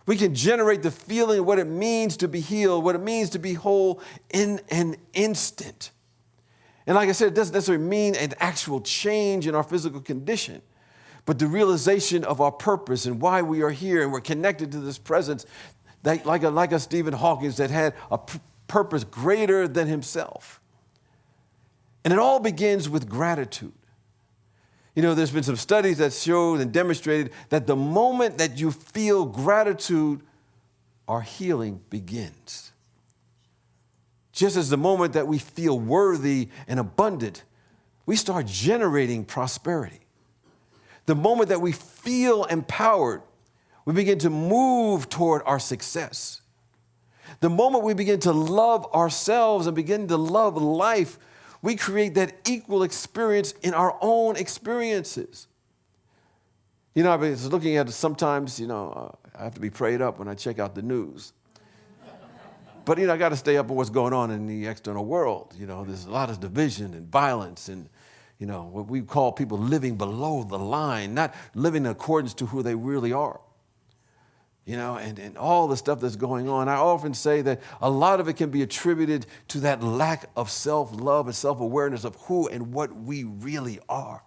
C: We can generate the feeling of what it means to be healed, what it means to be whole in an instant. And like I said, it doesn't necessarily mean an actual change in our physical condition, but the realization of our purpose and why we are here and we're connected to this presence, that, like a Stephen Hawking that had a purpose greater than himself. And it all begins with gratitude. There's been some studies that showed and demonstrated that the moment that you feel gratitude, our healing begins. Just as the moment that we feel worthy and abundant, we start generating prosperity. The moment that we feel empowered, we begin to move toward our success. The moment we begin to love ourselves and begin to love life, we create that equal experience in our own experiences. I was looking at it sometimes, I have to be prayed up when I check out the news. But, I got to stay up on what's going on in the external world. There's a lot of division and violence and, what we call people living below the line, not living in accordance to who they really are. And all the stuff that's going on. I often say that a lot of it can be attributed to that lack of self-love and self-awareness of who and what we really are.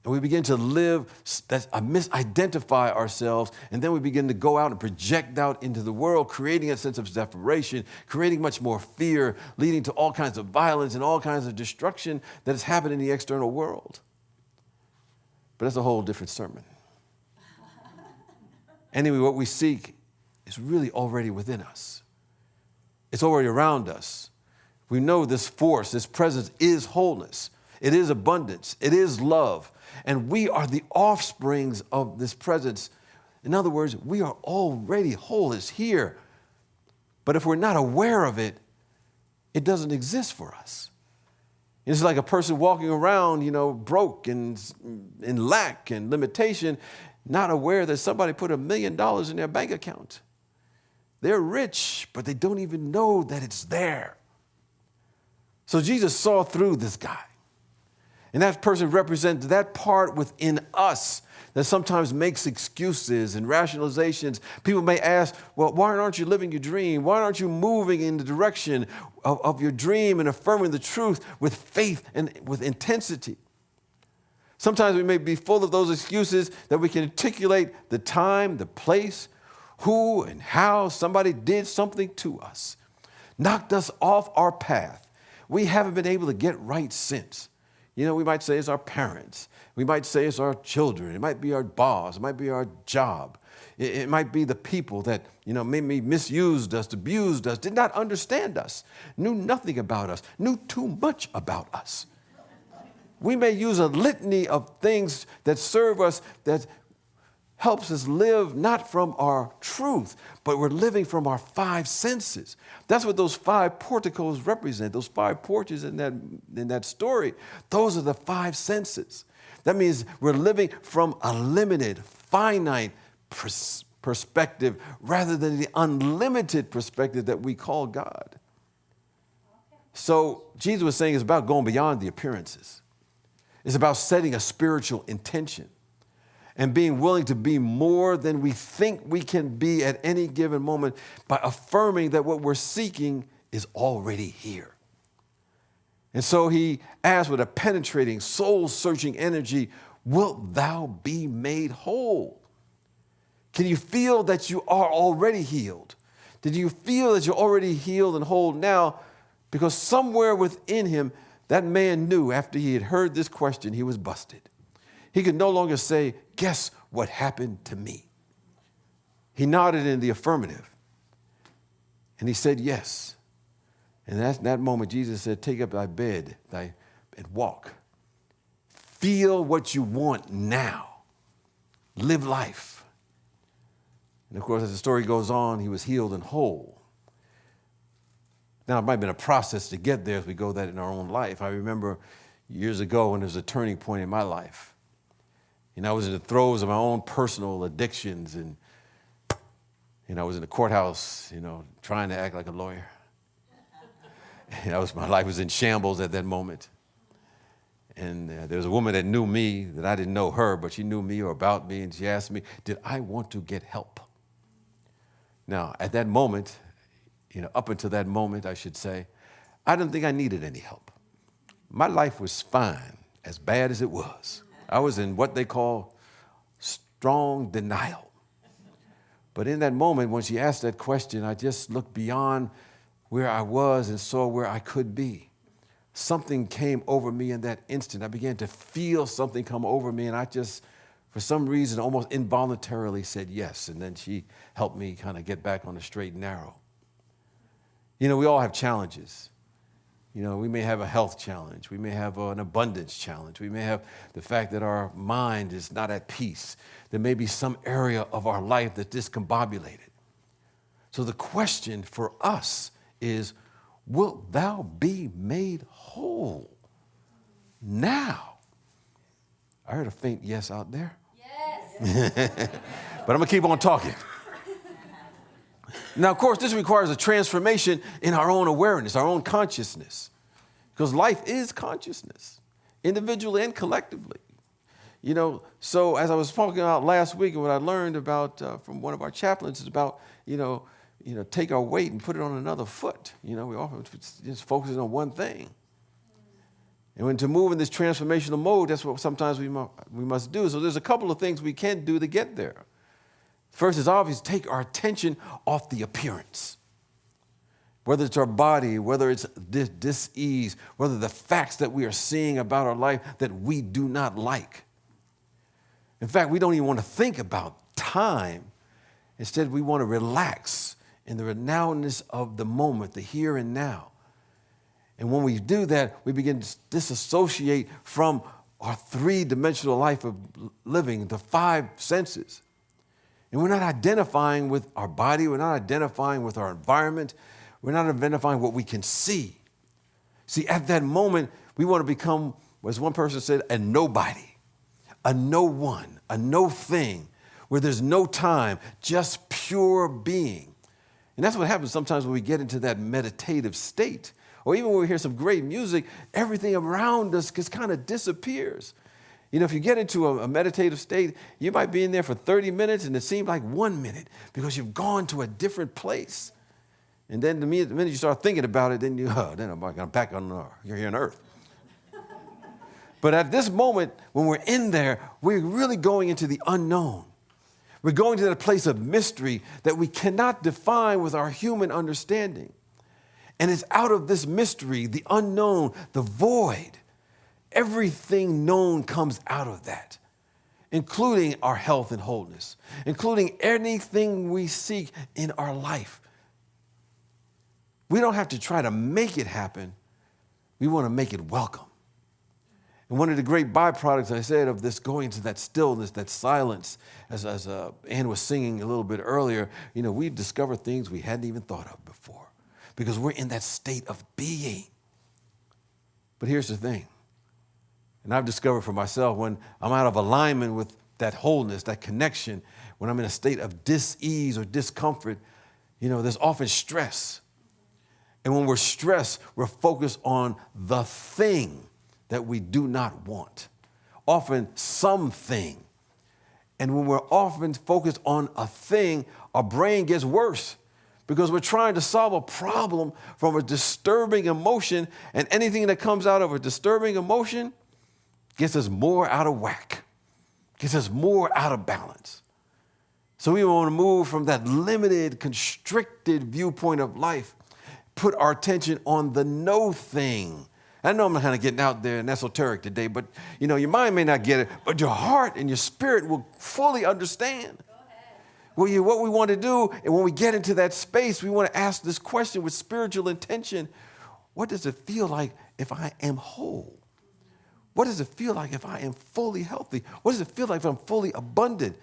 C: And we begin to misidentify ourselves, and then we begin to go out and project out into the world, creating a sense of separation, creating much more fear, leading to all kinds of violence and all kinds of destruction that has happened in the external world. But that's a whole different sermon. Anyway, what we seek is really already within us. It's already around us. We know this force, this presence is wholeness. It is abundance. It is love. And we are the offsprings of this presence. In other words, we are already whole. It's here. But if we're not aware of it, it doesn't exist for us. It's like a person walking around, broke and in lack and limitation, not aware that somebody put $1 million in their bank account. They're rich, but they don't even know that it's there. So Jesus saw through this guy. And that person represents that part within us that sometimes makes excuses and rationalizations. People may ask, well, why aren't you living your dream? Why aren't you moving in the direction of your dream and affirming the truth with faith and with intensity? Sometimes we may be full of those excuses that we can articulate the time, the place, who and how somebody did something to us, knocked us off our path. We haven't been able to get right since. We might say it's our parents. We might say it's our children. It might be our boss. It might be our job. It might be the people that, maybe misused us, abused us, did not understand us, knew nothing about us, knew too much about us. We may use a litany of things that serve us, that helps us live not from our truth, but we're living from our 5 senses. That's what those 5 porticos represent, those 5 porches in that story. Those are the 5 senses. That means we're living from a limited, finite perspective rather than the unlimited perspective that we call God. So Jesus was saying it's about going beyond the appearances. It's about setting a spiritual intention and being willing to be more than we think we can be at any given moment by affirming that what we're seeking is already here. And so he asked with a penetrating, soul-searching energy, wilt thou be made whole? Can you feel that you are already healed? Did you feel that you're already healed and whole now? Because somewhere within him, that man knew after he had heard this question, he was busted. He could no longer say, guess what happened to me? He nodded in the affirmative. And he said yes. And at that moment, Jesus said, take up thy bed and walk. Feel what you want now. Live life. And of course, as the story goes on, he was healed and whole. Now, it might have been a process to get there as we go that in our own life. I remember years ago when there was a turning point in my life. I was in the throes of my own personal addictions, and I was in the courthouse, trying to act like a lawyer. My life was in shambles at that moment. And there was a woman that knew me, that I didn't know her, but she knew me or about me, and she asked me, did I want to get help? Now, at that moment, up until that moment, I should say, I didn't think I needed any help. My life was fine, as bad as it was. I was in what they call strong denial. But in that moment, when she asked that question, I just looked beyond where I was and saw where I could be. Something came over me in that instant. I began to feel something come over me, and I just, for some reason, almost involuntarily said yes. And then she helped me kind of get back on the straight and narrow. We all have challenges. We may have a health challenge. We may have an abundance challenge. We may have the fact that our mind is not at peace. There may be some area of our life that's discombobulated. So the question for us is, wilt thou be made whole now? I heard a faint yes out there. Yes. But I'm going to keep on talking. Now, of course, this requires a transformation in our own awareness, our own consciousness, because life is consciousness, individually and collectively. So as I was talking about last week, and what I learned about from one of our chaplains is about, take our weight and put it on another foot. We often just focusing on one thing. And when to move in this transformational mode, that's what sometimes we must do. So there's a couple of things we can do to get there. First is obvious, take our attention off the appearance. Whether it's our body, whether it's dis-ease, whether the facts that we are seeing about our life that we do not like. In fact, we don't even want to think about time. Instead, we want to relax in the nowness of the moment, the here and now. And when we do that, we begin to disassociate from our three-dimensional life of living, the five senses. And we're not identifying with our body. We're not identifying with our environment. We're not identifying what we can see. See, at that moment, we want to become, as one person said, a nobody, a no one, a no thing, where there's no time, just pure being. And that's what happens sometimes when we get into that meditative state. Or even when we hear some great music, everything around us just kind of disappears. If you get into a meditative state, you might be in there for 30 minutes and it seems like 1 minute because you've gone to a different place. And then the minute you start thinking about it, then I'm back on you're here on earth. But at this moment, when we're in there, we're really going into the unknown. We're going to that place of mystery that we cannot define with our human understanding. And it's out of this mystery, the unknown, the void. Everything known comes out of that, including our health and wholeness, including anything we seek in our life. We don't have to try to make it happen. We want to make it welcome. And one of the great byproducts, I said, of this going to that stillness, that silence, as Ann was singing a little bit earlier, we discover things we hadn't even thought of before because we're in that state of being. But here's the thing. And I've discovered for myself when I'm out of alignment with that wholeness, that connection, when I'm in a state of dis-ease or discomfort, there's often stress. And when we're stressed, we're focused on the thing that we do not want, often something. And when we're often focused on a thing, our brain gets worse because we're trying to solve a problem from a disturbing emotion, and anything that comes out of a disturbing emotion gets us more out of whack, gets us more out of balance. So we want to move from that limited, constricted viewpoint of life, put our attention on the no thing. I know I'm kind of getting out there and esoteric today, but your mind may not get it, but your heart and your spirit will fully understand. What we want to do, and when we get into that space, we want to ask this question with spiritual intention. What does it feel like if I am whole? What does it feel like if I am fully healthy? What does it feel like if I'm fully abundant?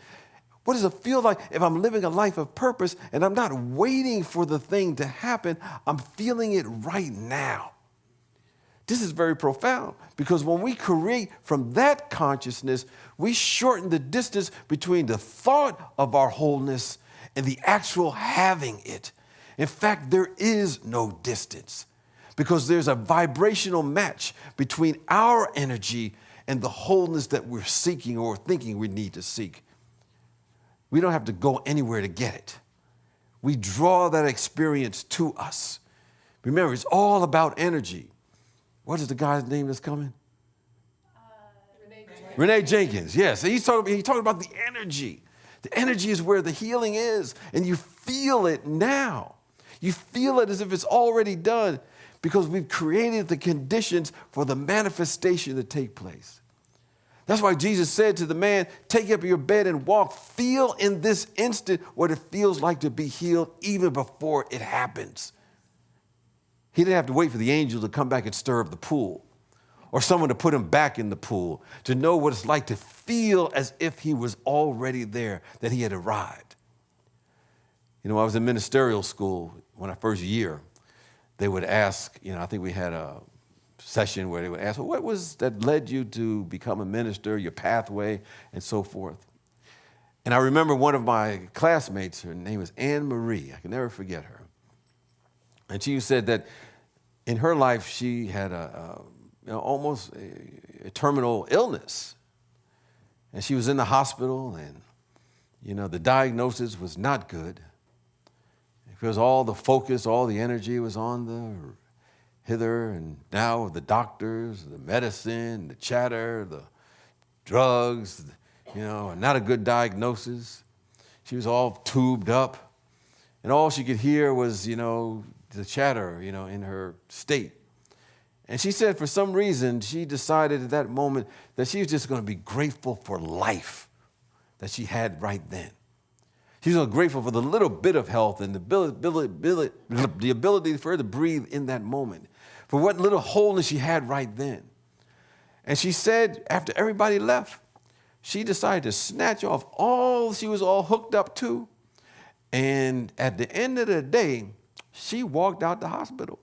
C: What does it feel like if I'm living a life of purpose and I'm not waiting for the thing to happen? I'm feeling it right now. This is very profound because when we create from that consciousness, we shorten the distance between the thought of our wholeness and the actual having it. In fact, there is no distance because there's a vibrational match between our energy and the wholeness that we're seeking or thinking we need to seek. We don't have to go anywhere to get it. We draw that experience to us. Remember, it's all about energy. What is the guy's name that's coming? Renee Jenkins, yes. He's talking about the energy. The energy is where the healing is, and you feel it now. You feel it as if it's already done because we've created the conditions for the manifestation to take place. That's why Jesus said to the man, take up your bed and walk. Feel in this instant what it feels like to be healed even before it happens. He didn't have to wait for the angel to come back and stir up the pool or someone to put him back in the pool to know what it's like to feel as if he was already there, that he had arrived. You know, I was in ministerial school when I first year. They would ask, I think we had a session where they would ask, well, what was that led you to become a minister, your pathway, and so forth. And I remember one of my classmates, her name was Anne Marie. I can never forget her. And she said that in her life, she had almost a terminal illness. And she was in the hospital, and, the diagnosis was not good because all the focus, all the energy was on the hither and now, the doctors, the medicine, the chatter, the drugs, not a good diagnosis. She was all tubed up, and all she could hear was, the chatter, in her state. And she said for some reason, she decided at that moment that she was just going to be grateful for life that she had right then. She was grateful for the little bit of health and the ability for her to breathe in that moment, for what little wholeness she had right then. And she said after everybody left, she decided to snatch off all she was all hooked up to. And at the end of the day, she walked out the hospital.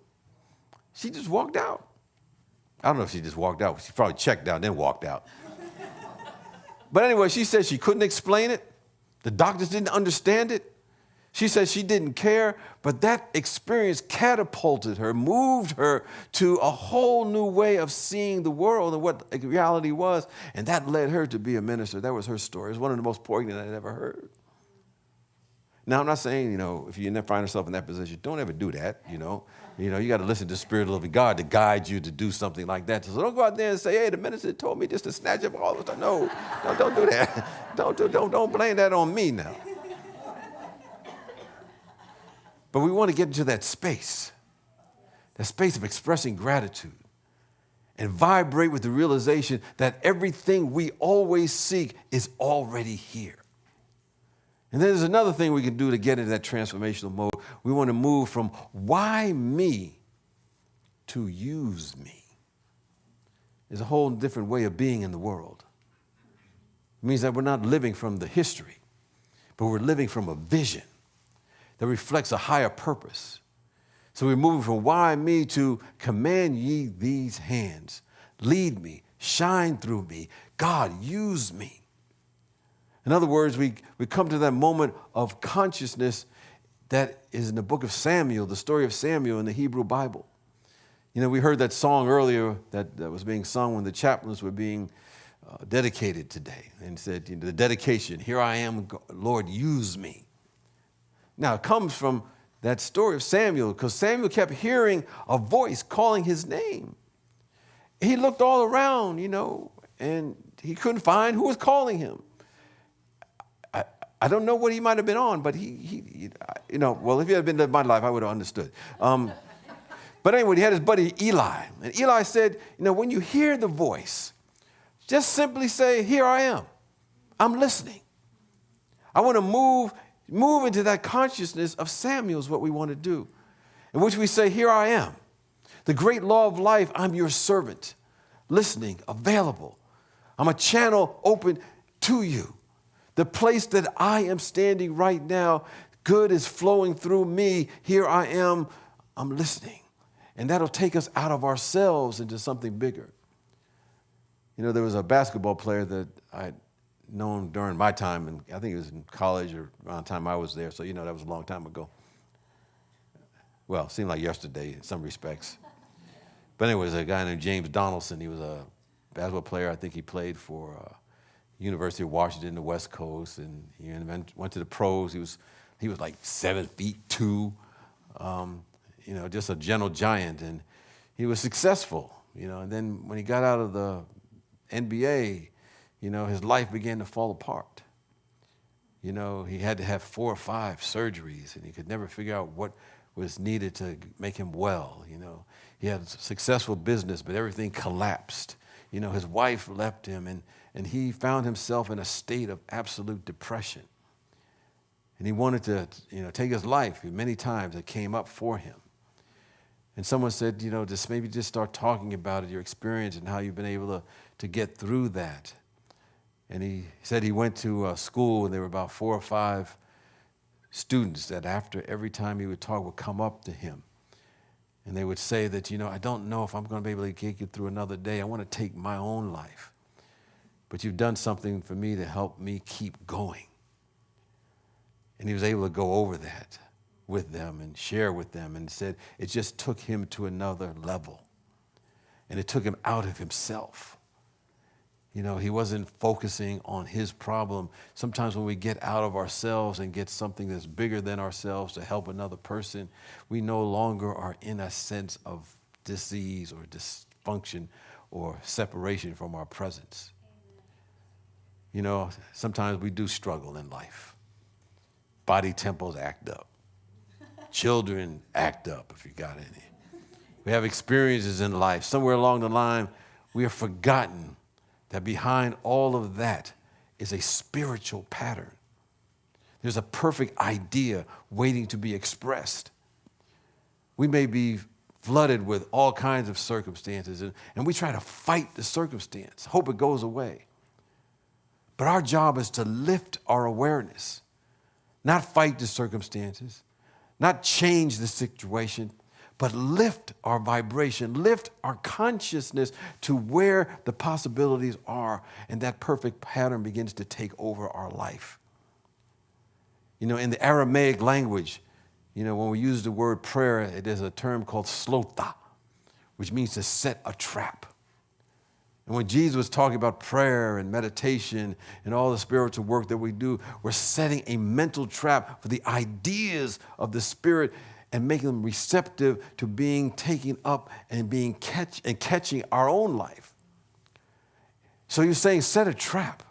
C: She just walked out. I don't know if she just walked out. She probably checked out and then walked out. But anyway, she said she couldn't explain it. The doctors didn't understand it. She said she didn't care, but that experience catapulted her, moved her to a whole new way of seeing the world and what reality was, and that led her to be a minister. That was her story. It was one of the most poignant I'd ever heard. Now, I'm not saying, if you find yourself in that position, don't ever do that, you got to listen to the Spirit of the living God to guide you to do something like that. So don't go out there and say, hey, the minister told me just to snatch up all the stuff. No, don't do that. Don't blame that on me now. But we want to get into that space of expressing gratitude and vibrate with the realization that everything we always seek is already here. And then there's another thing we can do to get into that transformational mode. We want to move from why me to use me. There's a whole different way of being in the world. It means that we're not living from the history, but we're living from a vision that reflects a higher purpose. So we're moving from why me to command ye these hands. Lead me, shine through me. God, use me. In other words, we come to that moment of consciousness that is in the book of Samuel, the story of Samuel in the Hebrew Bible. We heard that song earlier that was being sung when the chaplains were being dedicated today. And said, the dedication, here I am, Lord, use me. Now, it comes from that story of Samuel because Samuel kept hearing a voice calling his name. He looked all around, and he couldn't find who was calling him. I don't know what he might have been on, but well, if he had been living my life, I would have understood. But anyway, he had his buddy Eli. And Eli said, when you hear the voice, just simply say, here I am. I'm listening. I want to move Move into that consciousness of Samuel is what we want to do, in which we say, here I am. The great law of life, I'm your servant, listening, available. I'm a channel open to you. The place that I am standing right now, good is flowing through me. Here I am, I'm listening. And that'll take us out of ourselves into something bigger. You know, there was a basketball player that I'd known during my time, and I think it was in college or around the time I was there, so you know that was a long time ago. Well, it seemed like yesterday in some respects. But anyways, a guy named James Donaldson, he was a basketball player. I think he played for University of Washington, the West Coast, and he went to the pros. He was like 7'2", you know, just a gentle giant, and he was successful, you know. And then when he got out of the NBA, you know, his life began to fall apart. You know, he had to have 4 or 5 surgeries, and he could never figure out what was needed to make him well, you know. He had a successful business, but everything collapsed. You know, his wife left him, and he found himself in a state of absolute depression. And he wanted to, you know, take his life. Many times it came up for him. And someone said, you know, maybe just start talking about it, your experience and how you've been able to get through that. And he said he went to a school, and there were about 4 or 5 students that after every time he would talk would come up to him. And they would say that, you know, I don't know if I'm going to be able to get you through another day. I want to take my own life. But you've done something for me to help me keep going. And he was able to go over that with them and share with them, and said it just took him to another level. And it took him out of himself. You know, he wasn't focusing on his problem. Sometimes when we get out of ourselves and get something that's bigger than ourselves to help another person, we no longer are in a sense of disease or dysfunction or separation from our presence. You know, sometimes we do struggle in life. Body temples act up. Children act up, if you got any. We have experiences in life. Somewhere along the line, we have forgotten that behind all of that is a spiritual pattern. There's a perfect idea waiting to be expressed. We may be flooded with all kinds of circumstances, and we try to fight the circumstance, hope it goes away. But our job is to lift our awareness, not fight the circumstances, not change the situation, but lift our vibration, lift our consciousness to where the possibilities are, and that perfect pattern begins to take over our life. You know, in the Aramaic language, you know, when we use the word prayer, it is a term called slotha, which means to set a trap. And when Jesus was talking about prayer and meditation and all the spiritual work that we do, we're setting a mental trap for the ideas of the Spirit and making them receptive to being taken up and being catching our own life. So you're saying set a trap,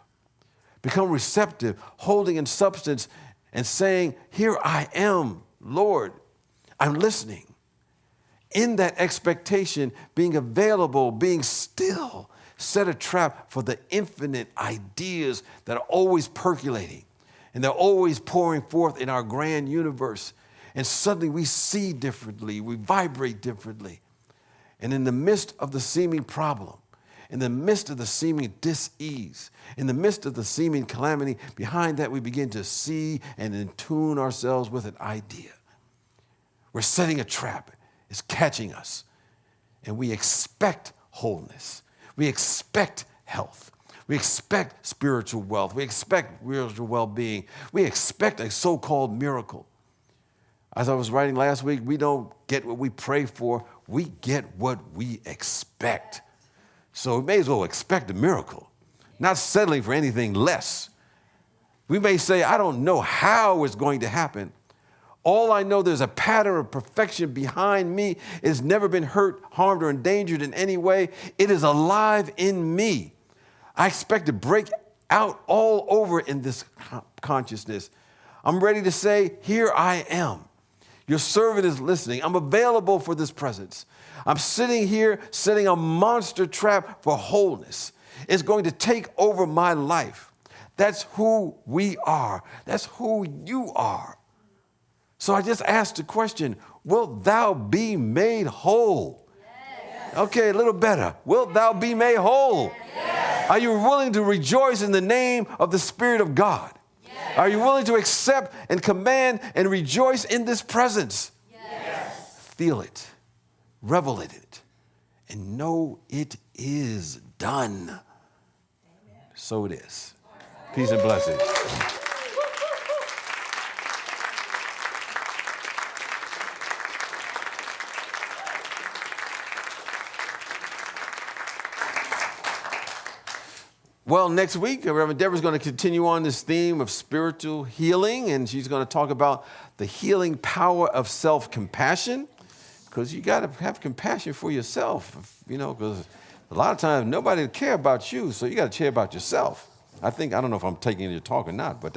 C: become receptive, holding in substance and saying, here I am, Lord, I'm listening. In that expectation, being available, being still, set a trap for the infinite ideas that are always percolating and they're always pouring forth in our grand universe. And suddenly we see differently, we vibrate differently. And in the midst of the seeming problem, in the midst of the seeming dis-ease, in the midst of the seeming calamity, behind that we begin to see and attune ourselves with an idea. We're setting a trap. It's catching us. And we expect wholeness. We expect health. We expect spiritual wealth. We expect spiritual well-being. We expect a so-called miracle. As I was writing last week, we don't get what we pray for. We get what we expect. So we may as well expect a miracle, not settling for anything less. We may say, I don't know how it's going to happen. All I know, there's a pattern of perfection behind me. It has never been hurt, harmed, or endangered in any way. It is alive in me. I expect to break out all over in this consciousness. I'm ready to say, here I am. Your servant is listening. I'm available for this presence. I'm sitting here setting a monster trap for wholeness. It's going to take over my life. That's who we are. That's who you are. So I just asked the question, wilt thou be made whole? Yes. Okay, a little better. Wilt thou be made whole? Yes. Are you willing to rejoice in the name of the Spirit of God? Yes. Are you willing to accept and command and rejoice in this presence? Yes. Feel it, revel in it, and know it is done. Amen. So it is. Peace and blessings. Well, next week, Reverend Deborah is going to continue on this theme of spiritual healing, and she's going to talk about the healing power of self-compassion, because you got to have compassion for yourself, because a lot of times nobody will care about you, so you got to care about yourself. I don't know if I'm taking your talk or not, but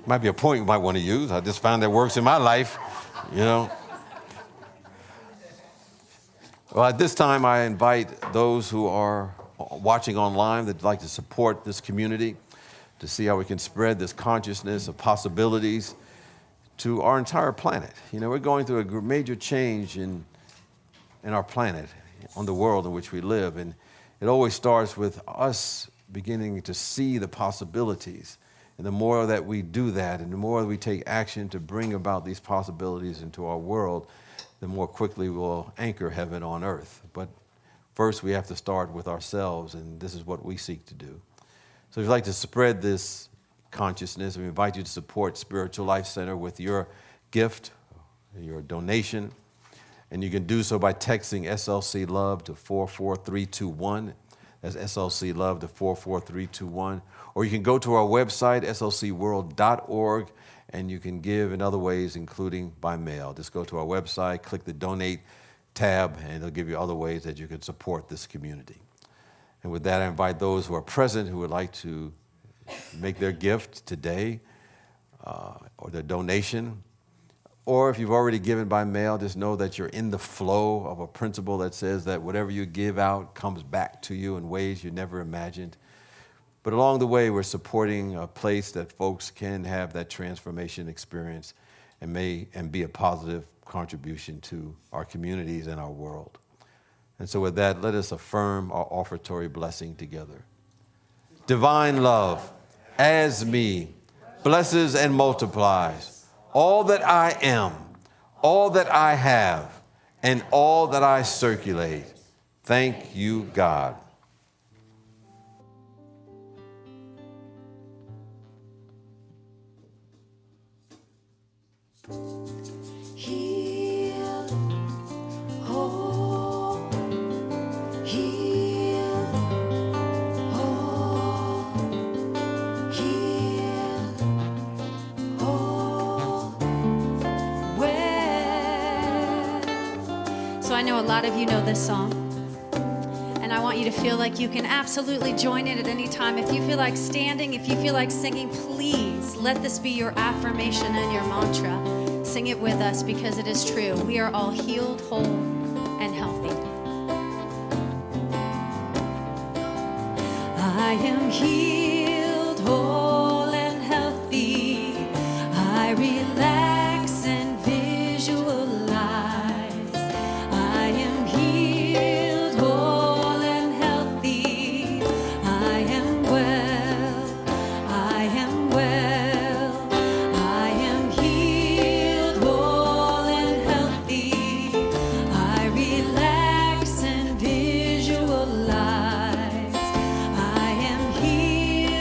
C: might be a point you might want to use. I just found that works in my life, Well, at this time, I invite those who are watching online that'd like to support this community to see how we can spread this consciousness of possibilities to our entire planet. We're going through a major change in our planet, on the world in which we live, and it always starts with us beginning to see the possibilities. And the more that we do that, and the more we take action to bring about these possibilities into our world, the more quickly we'll anchor heaven on earth. But first, we have to start with ourselves, and this is what we seek to do. So if you'd like to spread this consciousness, we invite you to support Spiritual Life Center with your gift, your donation, and you can do so by texting SLC Love to 44321. That's SLC Love to 44321. Or you can go to our website, slcworld.org, and you can give in other ways, including by mail. Just go to our website, click the Donate tab, and it'll give you other ways that you can support this community. And with that, I invite those who are present who would like to make their gift today or their donation. Or if you've already given by mail, just know that you're in the flow of a principle that says that whatever you give out comes back to you in ways you never imagined. But along the way, we're supporting a place that folks can have that transformation experience and be a positive contribution to our communities and our world. And so with that, let us affirm our offertory blessing together. Divine love, as me, blesses and multiplies all that I am, all that I have, and all that I circulate. Thank you, God.
B: Heal, whole, heal, whole, heal, whole, well.
F: So I know a lot of you know this song, and I want you to feel like you can absolutely join in at any time. If you feel like standing, if you feel like singing, please let this be your affirmation and your mantra. Sing it with us, because it is true. We are all healed, whole, and healthy.
B: I am healed, whole, and healthy. I relax and visualize. I am healed, whole, and healthy. I am well. I am well. I am healed, whole, and healthy. I relax and visualize. I am healed.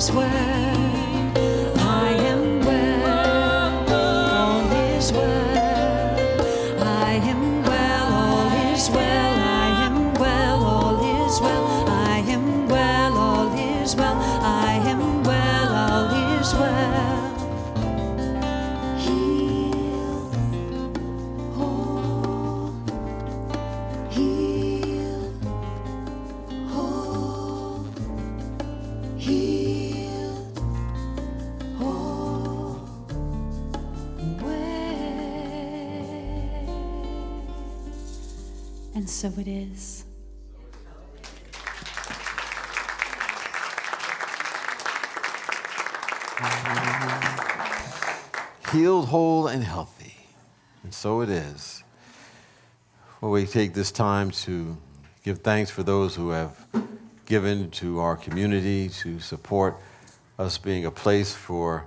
B: is well. I am well. All is well. I am well. All is well. I am well. All is well. I am well. All is well. I am well. All is well. Healed, whole, healed, whole, healed, whole, well.
F: And so it is.
C: Healed, whole, and healthy. And so it is. Well, we take this time to give thanks for those who have given to our community to support us being a place for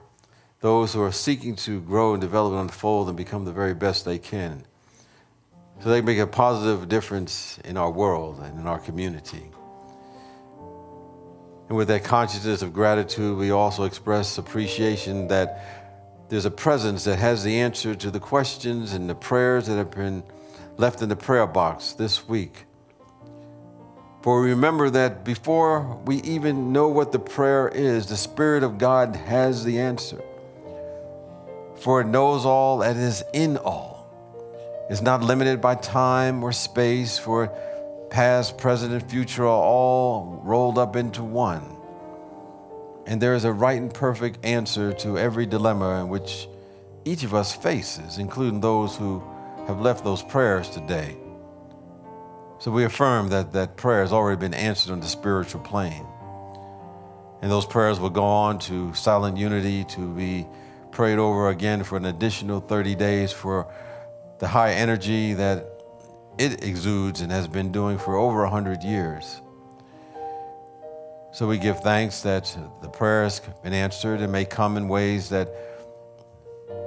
C: those who are seeking to grow and develop and unfold and become the very best they can, so they make a positive difference in our world and in our community. And with that consciousness of gratitude, we also express appreciation that there's a presence that has the answer to the questions and the prayers that have been left in the prayer box this week. For remember that before we even know what the prayer is, the Spirit of God has the answer. For it knows all and is in all. It's not limited by time or space, for past, present, and future are all rolled up into one. And there is a right and perfect answer to every dilemma in which each of us faces, including those who have left those prayers today. So we affirm that prayer has already been answered on the spiritual plane. And those prayers will go on to silent unity to be prayed over again for an additional 30 days for the high energy that it exudes and has been doing for over 100 years. So we give thanks that the prayers have been answered and may come in ways that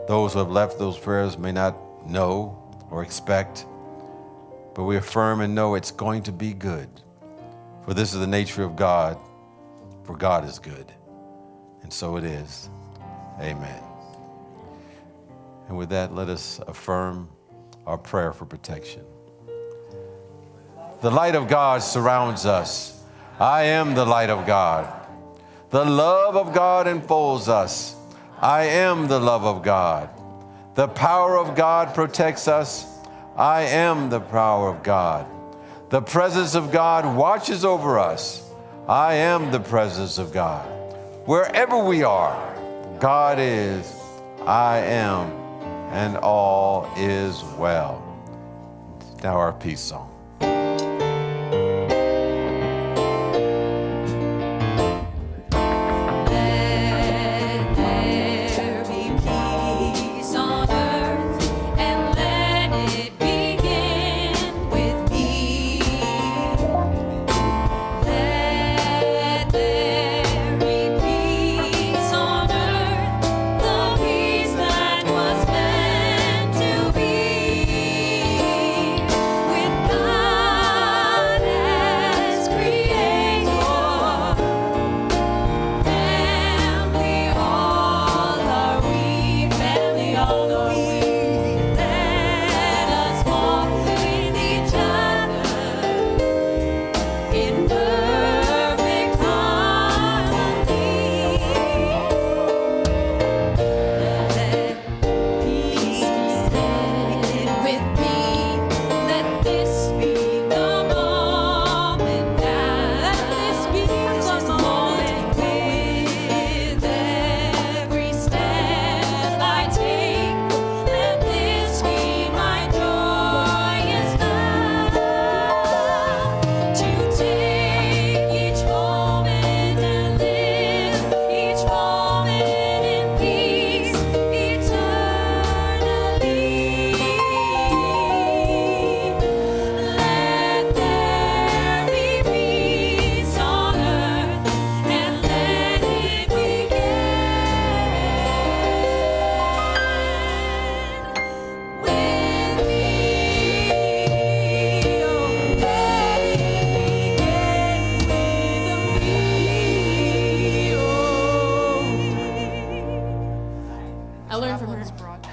C: those who have left those prayers may not know or expect. But we affirm and know it's going to be good. For this is the nature of God, for God is good. And so it is. Amen. And with that, let us affirm our prayer for protection. The light of God surrounds us. I am the light of God. The love of God enfolds us. I am the love of God. The power of God protects us. I am the power of God. The presence of God watches over us. I am the presence of God. Wherever we are, God is, I am, and all is well. Now our peace song.
B: With God.
G: I learned from her.
H: chaplains brought